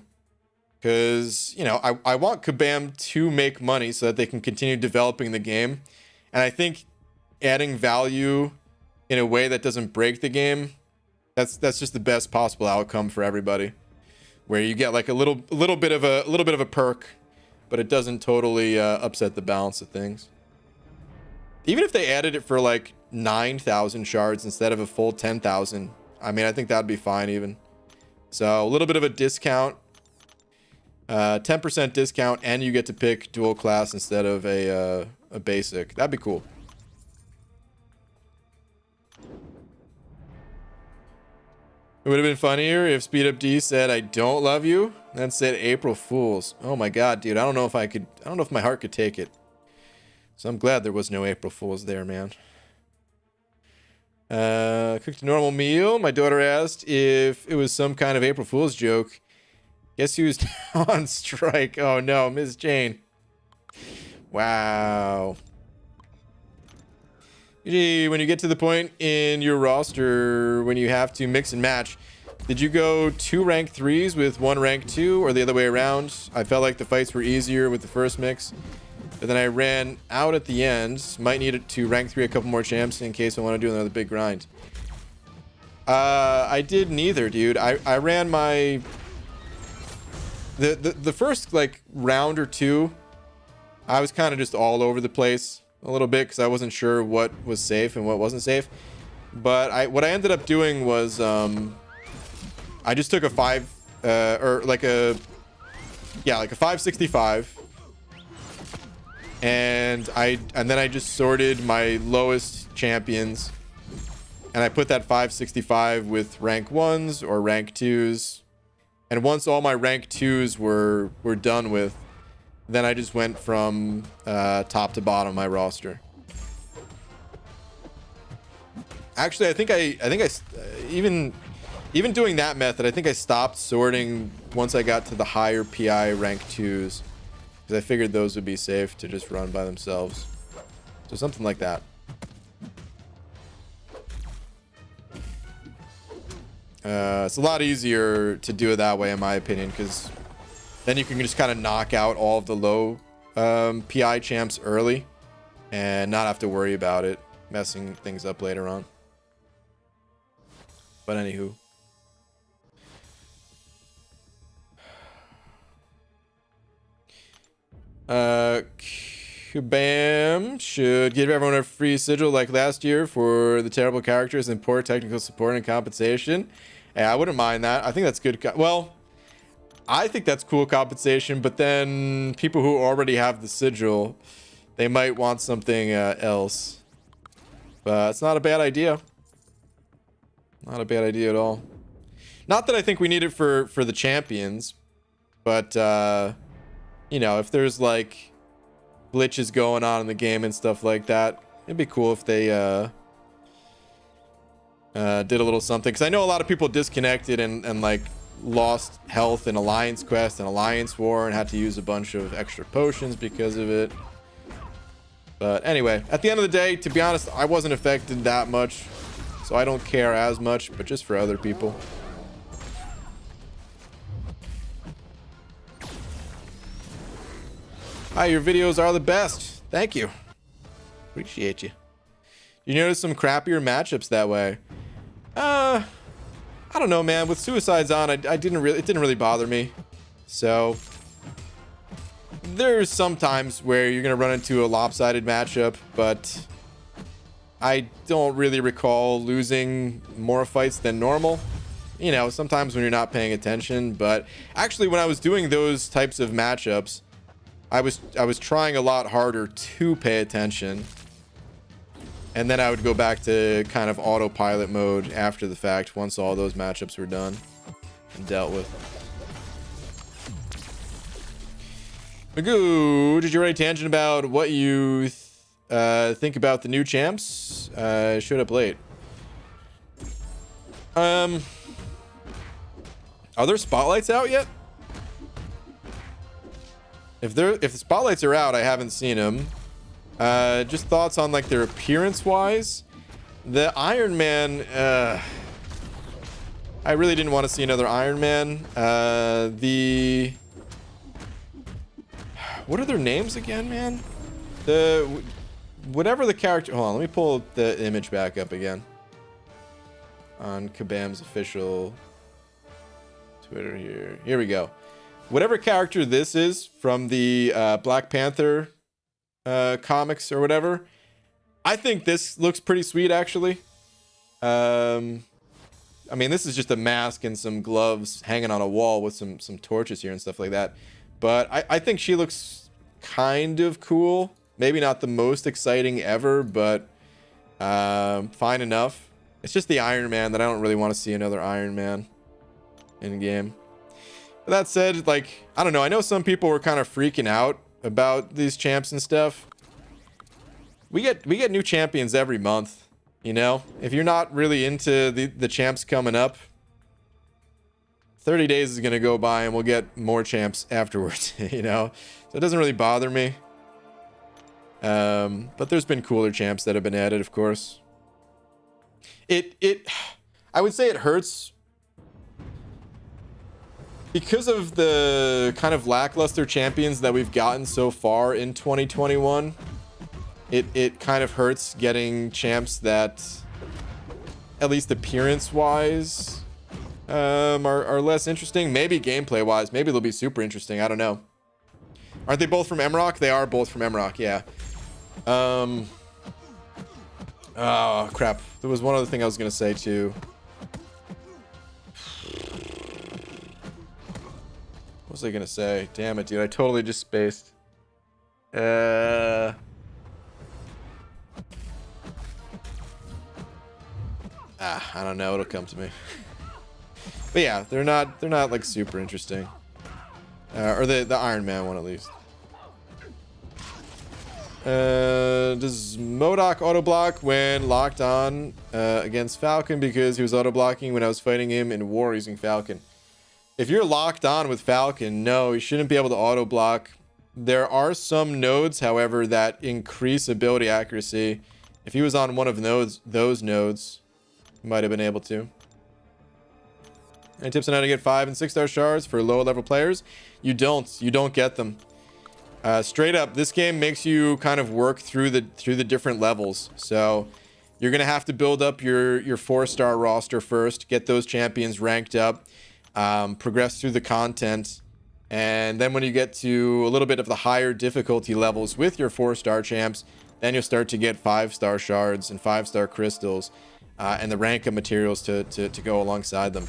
because, you know, I want Kabam to make money so that they can continue developing the game. And I think adding value in a way that doesn't break the game, that's just the best possible outcome for everybody, where you get like a little bit of a perk, but it doesn't totally upset the balance of things. Even if they added it for like 9,000 shards instead of a full 10,000, I mean, I think that'd be fine even. So a little bit of a discount, 10% discount, and you get to pick dual class instead of a basic. That'd be cool. It would have been funnier if Speed Up D said, "I don't love you," and said April Fools. Oh my god, dude, I don't know if my heart could take it. So I'm glad there was no April Fools there, man. Cooked a normal meal. My daughter asked if it was some kind of April Fool's joke. Guess who's on strike? Oh no, Ms. Jane. Wow. Usually when you get to the point in your roster when you have to mix and match, did you go 2 rank 3s with 1 rank 2, or the other way around? I felt like the fights were easier with the first mix, but then I ran out at the end. Might need to rank 3 a couple more champs in case I want to do another big grind. I did neither, dude. I ran my the first like round or two. I was kind of just all over the place a little bit because I wasn't sure what was safe and what wasn't safe. But what I ended up doing was I just took a 565. And then I just sorted my lowest champions, and I put that 565 with rank 1s or rank 2s. And once all my rank 2s were done with, then I just went from top to bottom of my roster. Actually, I think even doing that method, I think I stopped sorting once I got to the higher PI rank 2s. Because I figured those would be safe to just run by themselves. So something like that. It's a lot easier to do it that way, in my opinion, because then you can just kind of knock out all of the low PI champs early and not have to worry about it messing things up later on. But anywho. Kabam should give everyone a free sigil like last year for the terrible characters and poor technical support and compensation. Yeah, I wouldn't mind that. I think that's good. Well, I think that's cool compensation, but then people who already have the sigil, they might want something else. But it's not a bad idea. Not a bad idea at all. Not that I think we need it for the champions, but you know, if there's like glitches going on in the game and stuff like that, it'd be cool if they did a little something. Because I know a lot of people disconnected and like lost health in Alliance Quest and Alliance War and had to use a bunch of extra potions because of it. But anyway, at the end of the day, to be honest, I wasn't affected that much, so I don't care as much, but just for other people. Hi, your videos are the best. Thank you. Appreciate you. You notice some crappier matchups that way? I don't know, man. With Suicides on, it didn't really bother me. So there's some times where you're gonna run into a lopsided matchup, but I don't really recall losing more fights than normal. You know, sometimes when you're not paying attention. But actually, when I was doing those types of matchups, I was trying a lot harder to pay attention, and then I would go back to kind of autopilot mode after the fact once all those matchups were done and dealt with. Magoo, did you write a tangent about what you think about the new champs? Showed up late. Are there spotlights out yet? If the spotlights are out, I haven't seen them. Just thoughts on like their appearance wise. The Iron Man, I really didn't want to see another Iron Man. What are their names again, man? Whatever the character, hold on, let me pull the image back up again on Kabam's official Twitter here. Here we go. Whatever character this is from the Black Panther comics or whatever, I think this looks pretty sweet, actually. I mean, this is just a mask and some gloves hanging on a wall with some torches here and stuff like that. But I think she looks kind of cool. Maybe not the most exciting ever, but fine enough. It's just the Iron Man that I don't really want to see another Iron Man in game. But that said, like, I don't know. I know some people were kind of freaking out about these champs and stuff. We get new champions every month, you know? If you're not really into the champs coming up, 30 days is going to go by and we'll get more champs afterwards, you know? So it doesn't really bother me. But there's been cooler champs that have been added, of course. I would say it hurts because of the kind of lackluster champions that we've gotten so far in 2021. It kind of hurts getting champs that, at least appearance-wise, are less interesting. Maybe gameplay-wise, maybe they'll be super interesting. I don't know. Aren't they both from Emrock? They are both from Emrock, yeah. Oh crap! There was one other thing I was gonna say too. What was I gonna say? Damn it, dude! I totally just spaced. I don't know. It'll come to me. But yeah, they're not like super interesting. Or the Iron Man one at least. Does MODOK auto block when locked on against Falcon because he was auto blocking when I was fighting him in war using Falcon? If you're locked on with Falcon, no, you shouldn't be able to auto block. There are some nodes, however, that increase ability accuracy. If he was on one of those nodes, he might have been able to. Any tips on how to get 5- and 6-star shards for lower level players? You don't get them. Straight up, this game makes you kind of work through the different levels. So you're gonna have to build up your 4-star roster first, get those champions ranked up, progress through the content, and then when you get to a little bit of the higher difficulty levels with your 4-star champs, then you'll start to get 5-star shards and 5-star crystals, and the rank of materials to go alongside them.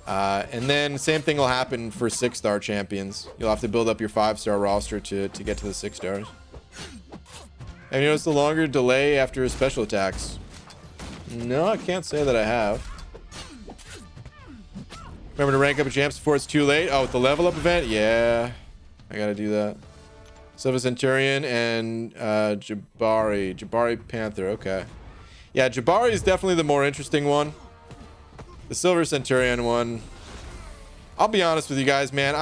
And then same thing will happen for 6-star champions. You'll have to build up your 5-star roster to get to the 6 stars. Have you noticed the longer delay after special attacks? No, I can't say that I have. Remember to rank up champs before it's too late? Oh, with the level up event? Yeah, I gotta do that. Silver Centurion and Jabari Panther. Okay. Yeah, Jabari is definitely the more interesting one. The Silver Centurion one, I'll be honest with you guys, man.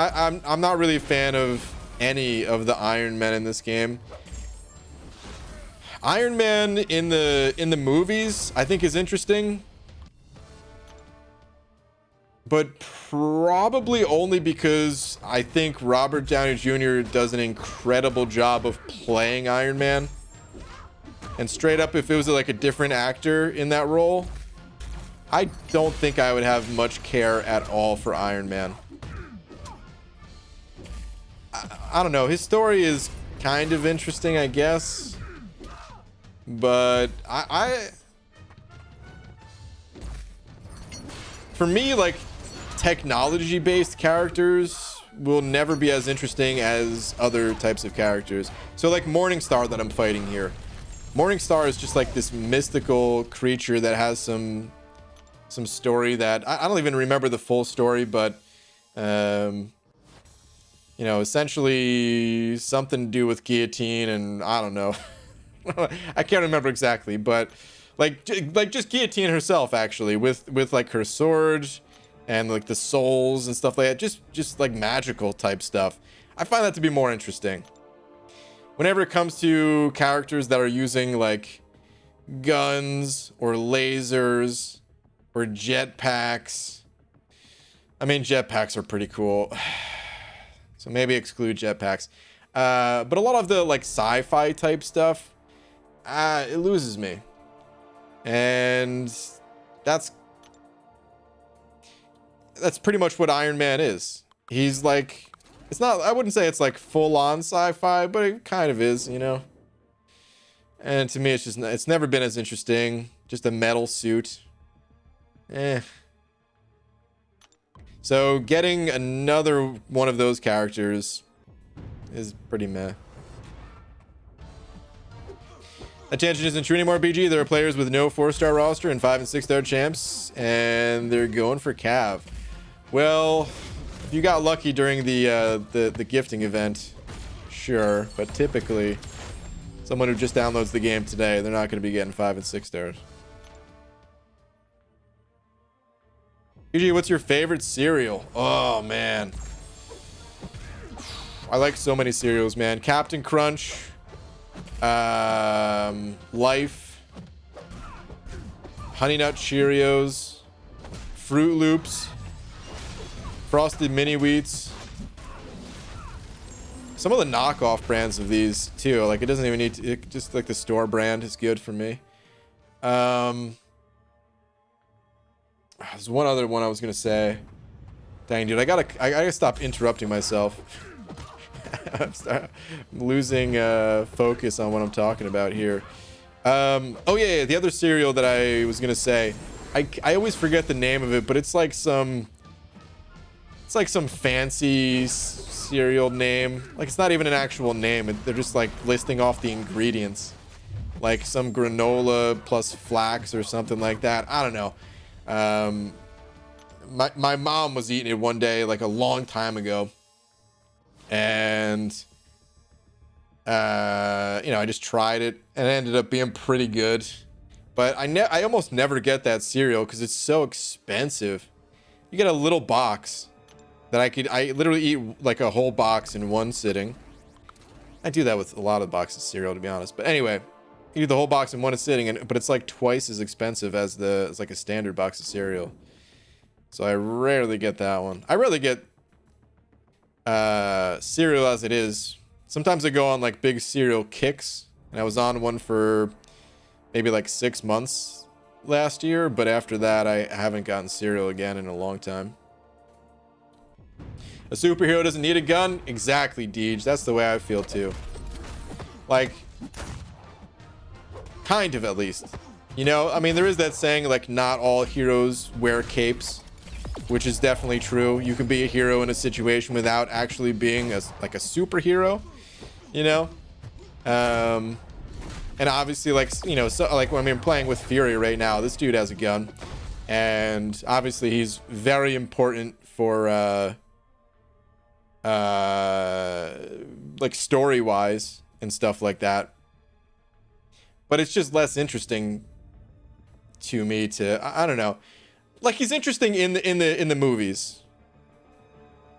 I'm not really a fan of any of the Iron Men in this game. Iron Man in the movies, I think is interesting, but probably only because I think Robert Downey Jr. does an incredible job of playing Iron Man. And straight up, if it was like a different actor in that role, I don't think I would have much care at all for Iron Man. I don't know. His story is kind of interesting, I guess. But for me, like, technology-based characters will never be as interesting as other types of characters. So like Morningstar that I'm fighting here. Morningstar is just like this mystical creature that has some story that I don't even remember the full story, but you know, essentially something to do with guillotine, and I don't know. I can't remember exactly, but like just guillotine herself actually with like her sword and like the souls and stuff like that, just like magical type stuff. I find that to be more interesting. Whenever it comes to characters that are using like guns or lasers or jetpacks, I mean, jetpacks are pretty cool. So maybe exclude jetpacks. But a lot of the like sci-fi type stuff, it loses me. And that's pretty much what Iron Man is. He's like, it's not, I wouldn't say it's like full on sci-fi, but it kind of is, you know? And to me, it's just, it's never been as interesting. Just a metal suit. So getting another one of those characters is pretty meh. That tangent isn't true anymore, BG. There are players with no 4-star roster and 5 and 6-star champs, and they're going for Cav. Well, if you got lucky during the gifting event, sure. But typically, someone who just downloads the game today, they're not going to be getting 5 and 6 stars. BG, what's your favorite cereal? Oh, man. I like so many cereals, man. Captain Crunch. Life. Honey Nut Cheerios. Fruit Loops. Frosted Mini Wheats. Some of the knockoff brands of these too. Like it doesn't even need to, just like the store brand is good for me. There's one other one I was gonna say. Dang, dude, I gotta stop interrupting myself. I'm losing focus on what I'm talking about here. Oh yeah, the other cereal that I was gonna say. I always forget the name of it, but it's like some fancy cereal name. Like it's not even an actual name. They're just like listing off the ingredients. Like some granola plus flax or something like that. I don't know. My mom was eating it one day, like a long time ago. And, you know, I just tried it and it ended up being pretty good. But I almost never get that cereal because it's so expensive. You get a little box that I literally eat like a whole box in one sitting. I do that with a lot of boxes of cereal, to be honest. But anyway, you eat the whole box in one sitting, but it's like twice as expensive as it's like a standard box of cereal. So I rarely get that one. I rarely get cereal as it is. Sometimes I go on like big cereal kicks, and I was on one for maybe like 6 months last year, but after that I haven't gotten cereal again in a long time. A superhero doesn't need a gun? Exactly, Deej. That's the way I feel too. Like, kind of at least. You know, I mean, there is that saying like not all heroes wear capes, which is definitely true. You can be a hero in a situation without actually being like a superhero, you know? And obviously, like, you know, so like when I'm playing with Fury right now, this dude has a gun, and obviously he's very important for like story wise and stuff like that. But it's just less interesting to me I don't know. Like he's interesting in the movies.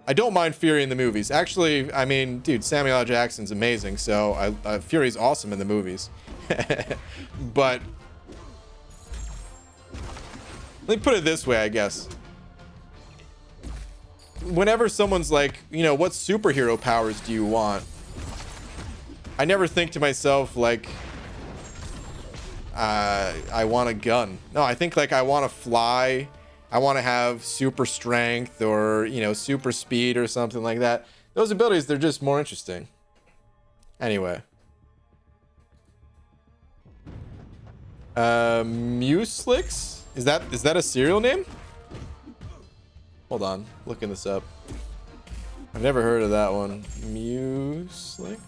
I don't mind Fury in the movies. Actually, I mean, dude, Samuel L. Jackson's amazing, so Fury's awesome in the movies. But let me put it this way, I guess. Whenever someone's like, you know, what superhero powers do you want? I never think to myself like, I want a gun. No, I think like I want to fly. I want to have super strength or, you know, super speed or something like that. Those abilities, they're just more interesting. Anyway. Muslix? Is that a serial name? Hold on, looking this up. I've never heard of that one. Muslix?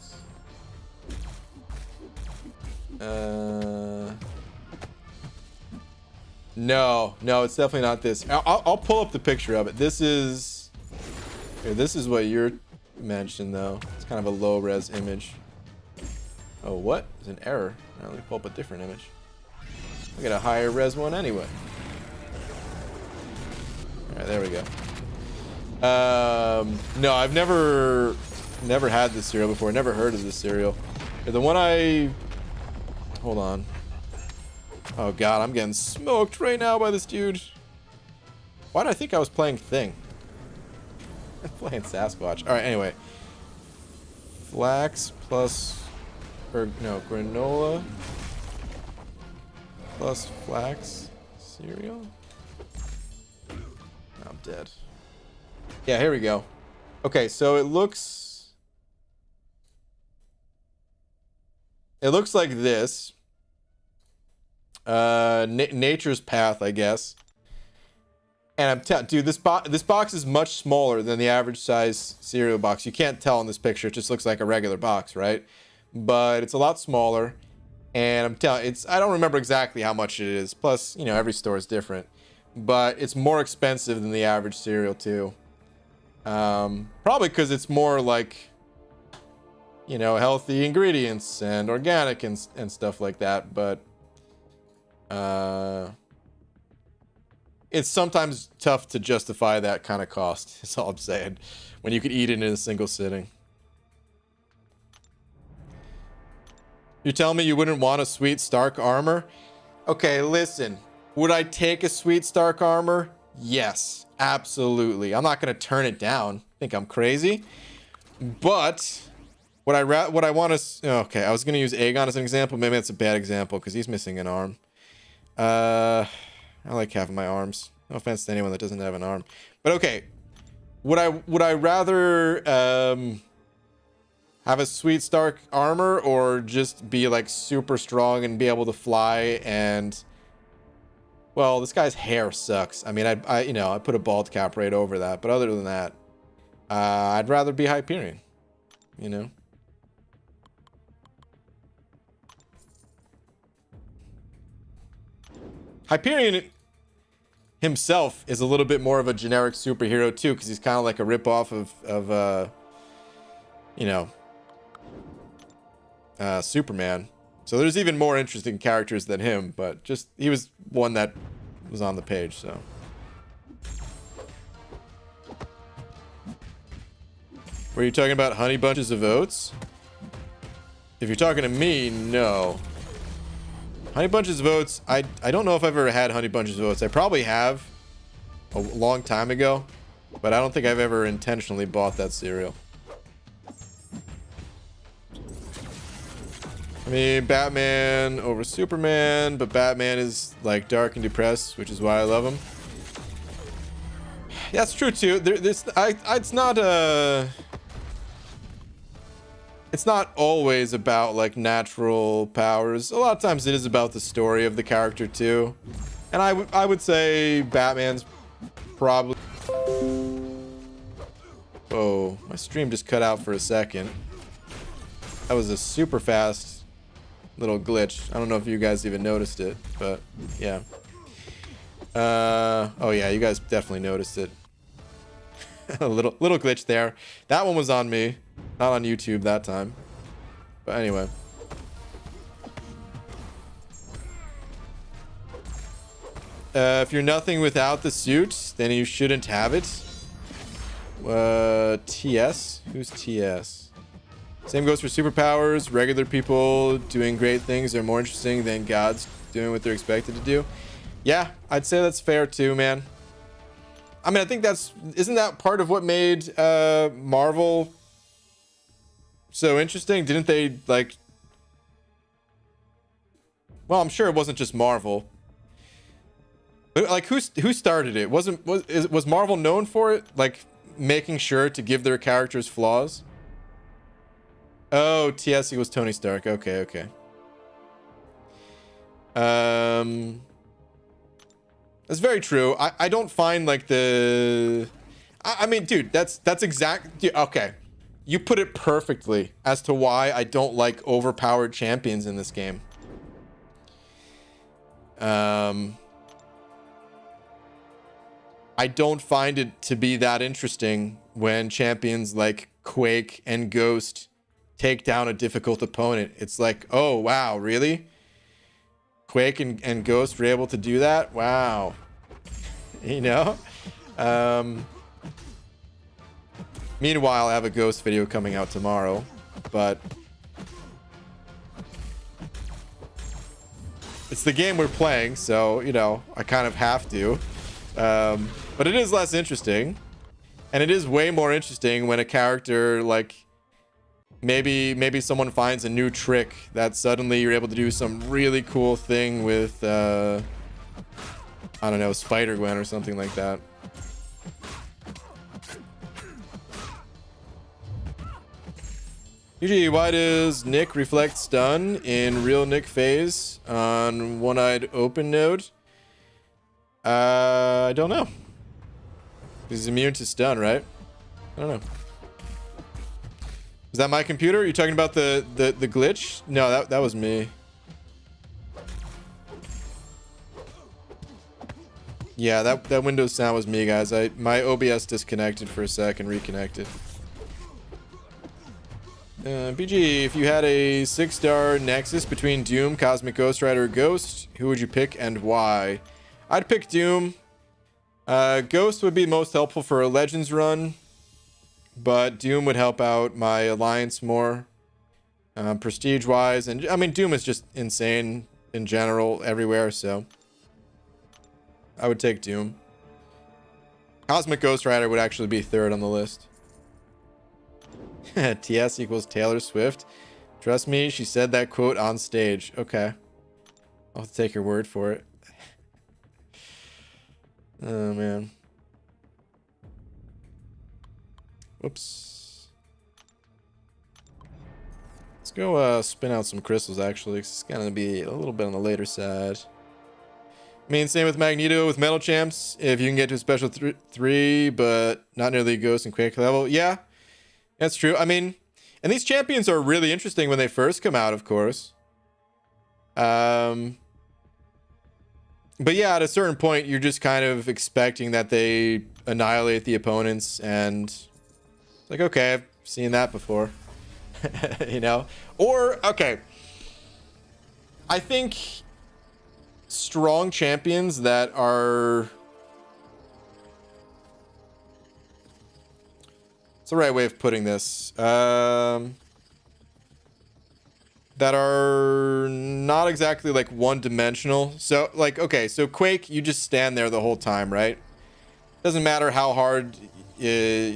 No, it's definitely not this. I'll pull up the picture of it. This is what you're mentioned though. It's kind of a low res image. Oh, what? There's an error. Now let me pull up a different image. I got a higher res one anyway. All right, there we go. No, I've never had this cereal before. Never heard of this cereal. The one hold on. Oh god, I'm getting smoked right now by this dude. Why did I think I was playing Thing? I'm playing Sasquatch. All right, anyway. Flax plus, or no, granola plus flax cereal. I'm dead. Yeah, here we go. Okay, so it looks like this. Nature's Path, I guess. And I'm telling, dude, this box is much smaller than the average size cereal box. You can't tell in this picture; it just looks like a regular box, right? But it's a lot smaller. And I'm telling, I don't remember exactly how much it is. Plus, you know, every store is different. But it's more expensive than the average cereal too. Probably because it's more like, you know, healthy ingredients and organic and stuff like that. But it's sometimes tough to justify that kind of cost. That's all I'm saying. When you could eat it in a single sitting. You're telling me you wouldn't want a sweet Stark armor? Okay, listen. Would I take a sweet Stark armor? Yes, absolutely. I'm not gonna turn it down. Think I'm crazy? But what I want to... Okay, I was gonna use Aegon as an example. Maybe that's a bad example because he's missing an arm. I like having my arms. No offense to anyone that doesn't have an arm. But okay, would I rather have a sweet Stark armor or just be like super strong and be able to fly and... Well, this guy's hair sucks. I mean, I put a bald cap right over that. But other than that, I'd rather be Hyperion, you know? Hyperion himself is a little bit more of a generic superhero too, because he's kind of like a ripoff of Superman. So there's even more interesting characters than him, but just he was one that was on the page, so. Were you talking about honey bunches of oats? If you're talking to me, no. Honey bunches of oats, I don't know if I've ever had honey bunches of oats. I probably have a long time ago, but I don't think I've ever intentionally bought that cereal. I mean, Batman over Superman, but Batman is like dark and depressed, which is why I love him. Yeah, that's true too. It's not always about like natural powers. A lot of times it is about the story of the character too. And I would say Batman's probably... Oh, my stream just cut out for a second. That was a super fast little glitch. I don't know if you guys even noticed it, but yeah. Oh yeah, you guys definitely noticed it. A little glitch there. That one was on me, not on YouTube that time. But anyway. If you're nothing without the suit, then you shouldn't have it. TS? Who's TS? Same goes for superpowers. Regular people doing great things are more interesting than gods doing what they're expected to do. Yeah, I'd say that's fair too, man. I mean, I think isn't that part of what made Marvel so interesting? Didn't they like? Well, I'm sure it wasn't just Marvel. But like, who started it? Was Marvel known for it? Like making sure to give their characters flaws? Oh, TSE was Tony Stark. Okay. That's very true. I don't find like I mean, dude, that's okay. You put it perfectly as to why I don't like overpowered champions in this game. I don't find it to be that interesting when champions like Quake and Ghost take down a difficult opponent. It's like, oh wow, really? Quake and Ghost were able to do that? Wow. You know? Meanwhile, I have a Ghost video coming out tomorrow, but it's the game we're playing, so, you know, I kind of have to. But it is less interesting, and it is way more interesting when a character, like, maybe someone finds a new trick that suddenly you're able to do some really cool thing with, I don't know, Spider-Gwen or something like that. UG, why does Nick reflect stun in real Nick phase on one-eyed open node? I don't know. He's immune to stun, right? I don't know. Is that my computer? Are you talking about the glitch? No, that was me. Yeah, that Windows sound was me, guys. My OBS disconnected for a sec and reconnected. BG, if you had a 6-star Nexus between Doom, Cosmic Ghost Rider, Ghost, who would you pick and why? I'd pick Doom. Ghost would be most helpful for a Legends run, but Doom would help out my Alliance more, prestige-wise. And I mean, Doom is just insane in general everywhere, so I would take Doom. Cosmic Ghost Rider would actually be third on the list. TS equals Taylor Swift. Trust me, she said that quote on stage. Okay. I'll have to take your word for it. Oh, man. Whoops. Let's go spin out some crystals, actually. It's going to be a little bit on the later side. I mean, same with Magneto with Metal Champs. If you can get to a special 3, but not nearly a Ghost and Quake level. Yeah, that's true. I mean, and these champions are really interesting when they first come out, of course. But yeah, at a certain point, you're just kind of expecting that they annihilate the opponents, and it's like, okay, I've seen that before. You know? Or, okay. I think strong champions that are... What's the right way of putting this? That are not exactly like one-dimensional. So like, okay, so Quake, you just stand there the whole time, right? Doesn't matter how hard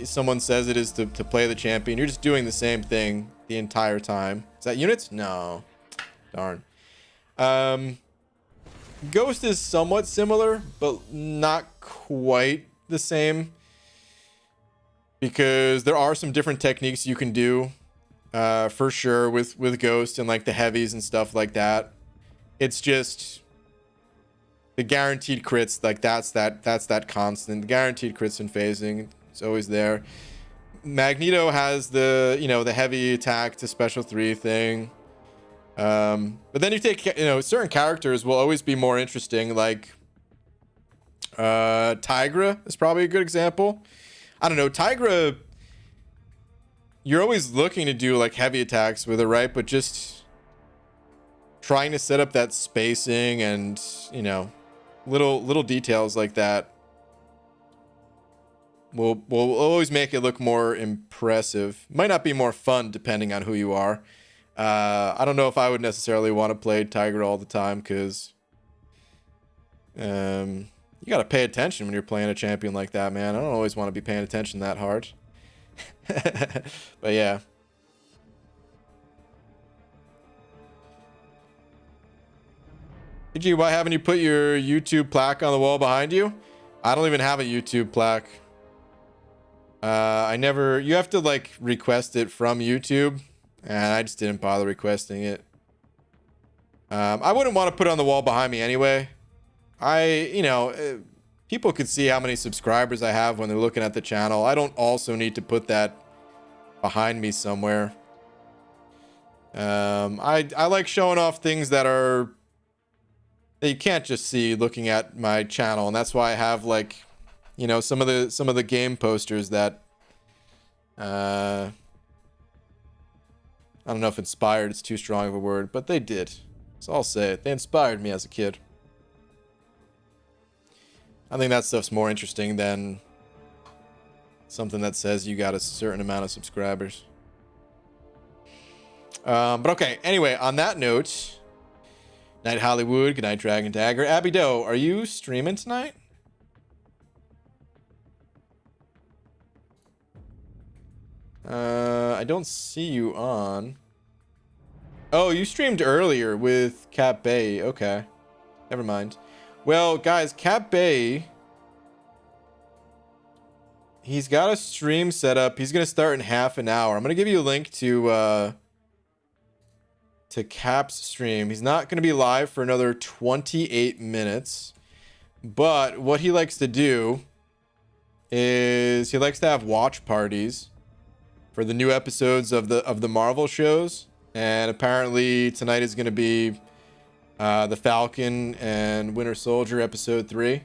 someone says it is to play the champion. You're just doing the same thing the entire time. Is that units? No. Darn. Ghost is somewhat similar, but not quite the same, because there are some different techniques you can do. For sure with Ghost and like the heavies and stuff like that. It's just the guaranteed crits, like that's that constant. The guaranteed crits and phasing, it's always there. Magneto has the, you know, the heavy attack to special 3 thing. But then you take, you know, certain characters will always be more interesting, like Tigra is probably a good example. I don't know, Tigra, you're always looking to do like heavy attacks with it, right? But just trying to set up that spacing and, you know, little details like that We'll always make it look more impressive. Might not be more fun depending on who you are. I don't know if I would necessarily want to play Tiger all the time, because you got to pay attention when you're playing a champion like that, man. I don't always want to be paying attention that hard. But yeah. PG, why haven't you put your YouTube plaque on the wall behind you? I don't even have a YouTube plaque. I never... You have to, like, request it from YouTube. And I just didn't bother requesting it. I wouldn't want to put it on the wall behind me anyway. You know, people could see how many subscribers I have when they're looking at the channel. I don't also need to put that behind me somewhere. I like showing off things that you can't just see looking at my channel, and that's why I have, like, you know, some of the game posters that I don't know if inspired is too strong of a word, but they did. So I'll say it. They inspired me as a kid. I think that stuff's more interesting than something that says you got a certain amount of subscribers. But okay, anyway, on that note, Night Hollywood, good night Dragon Dagger. Abby Doe, are you streaming tonight? I don't see you on. Oh, you streamed earlier with Cap Bay. Okay. Never mind. Well, guys, Cap Bay, he's got a stream set up. He's going to start in half an hour. I'm going to give you a link to Cap's stream. He's not going to be live for another 28 minutes. But what he likes to do is he likes to have watch parties for the new episodes of the Marvel shows. And apparently tonight is going to be the Falcon and Winter Soldier episode 3.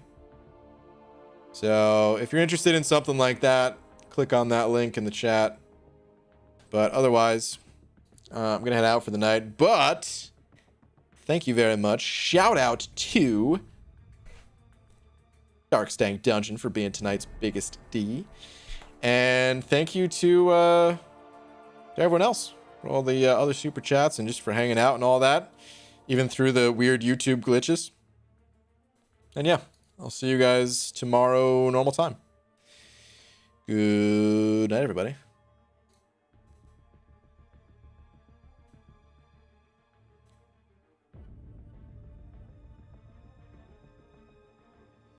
So if you're interested in something like that, click on that link in the chat. But otherwise, I'm going to head out for the night. But thank you very much. Shout out to Dark Stank Dungeon for being tonight's biggest D. And thank you to everyone else for all the other super chats and just for hanging out and all that, even through the weird YouTube glitches. And yeah, I'll see you guys tomorrow, normal time. Good night, everybody.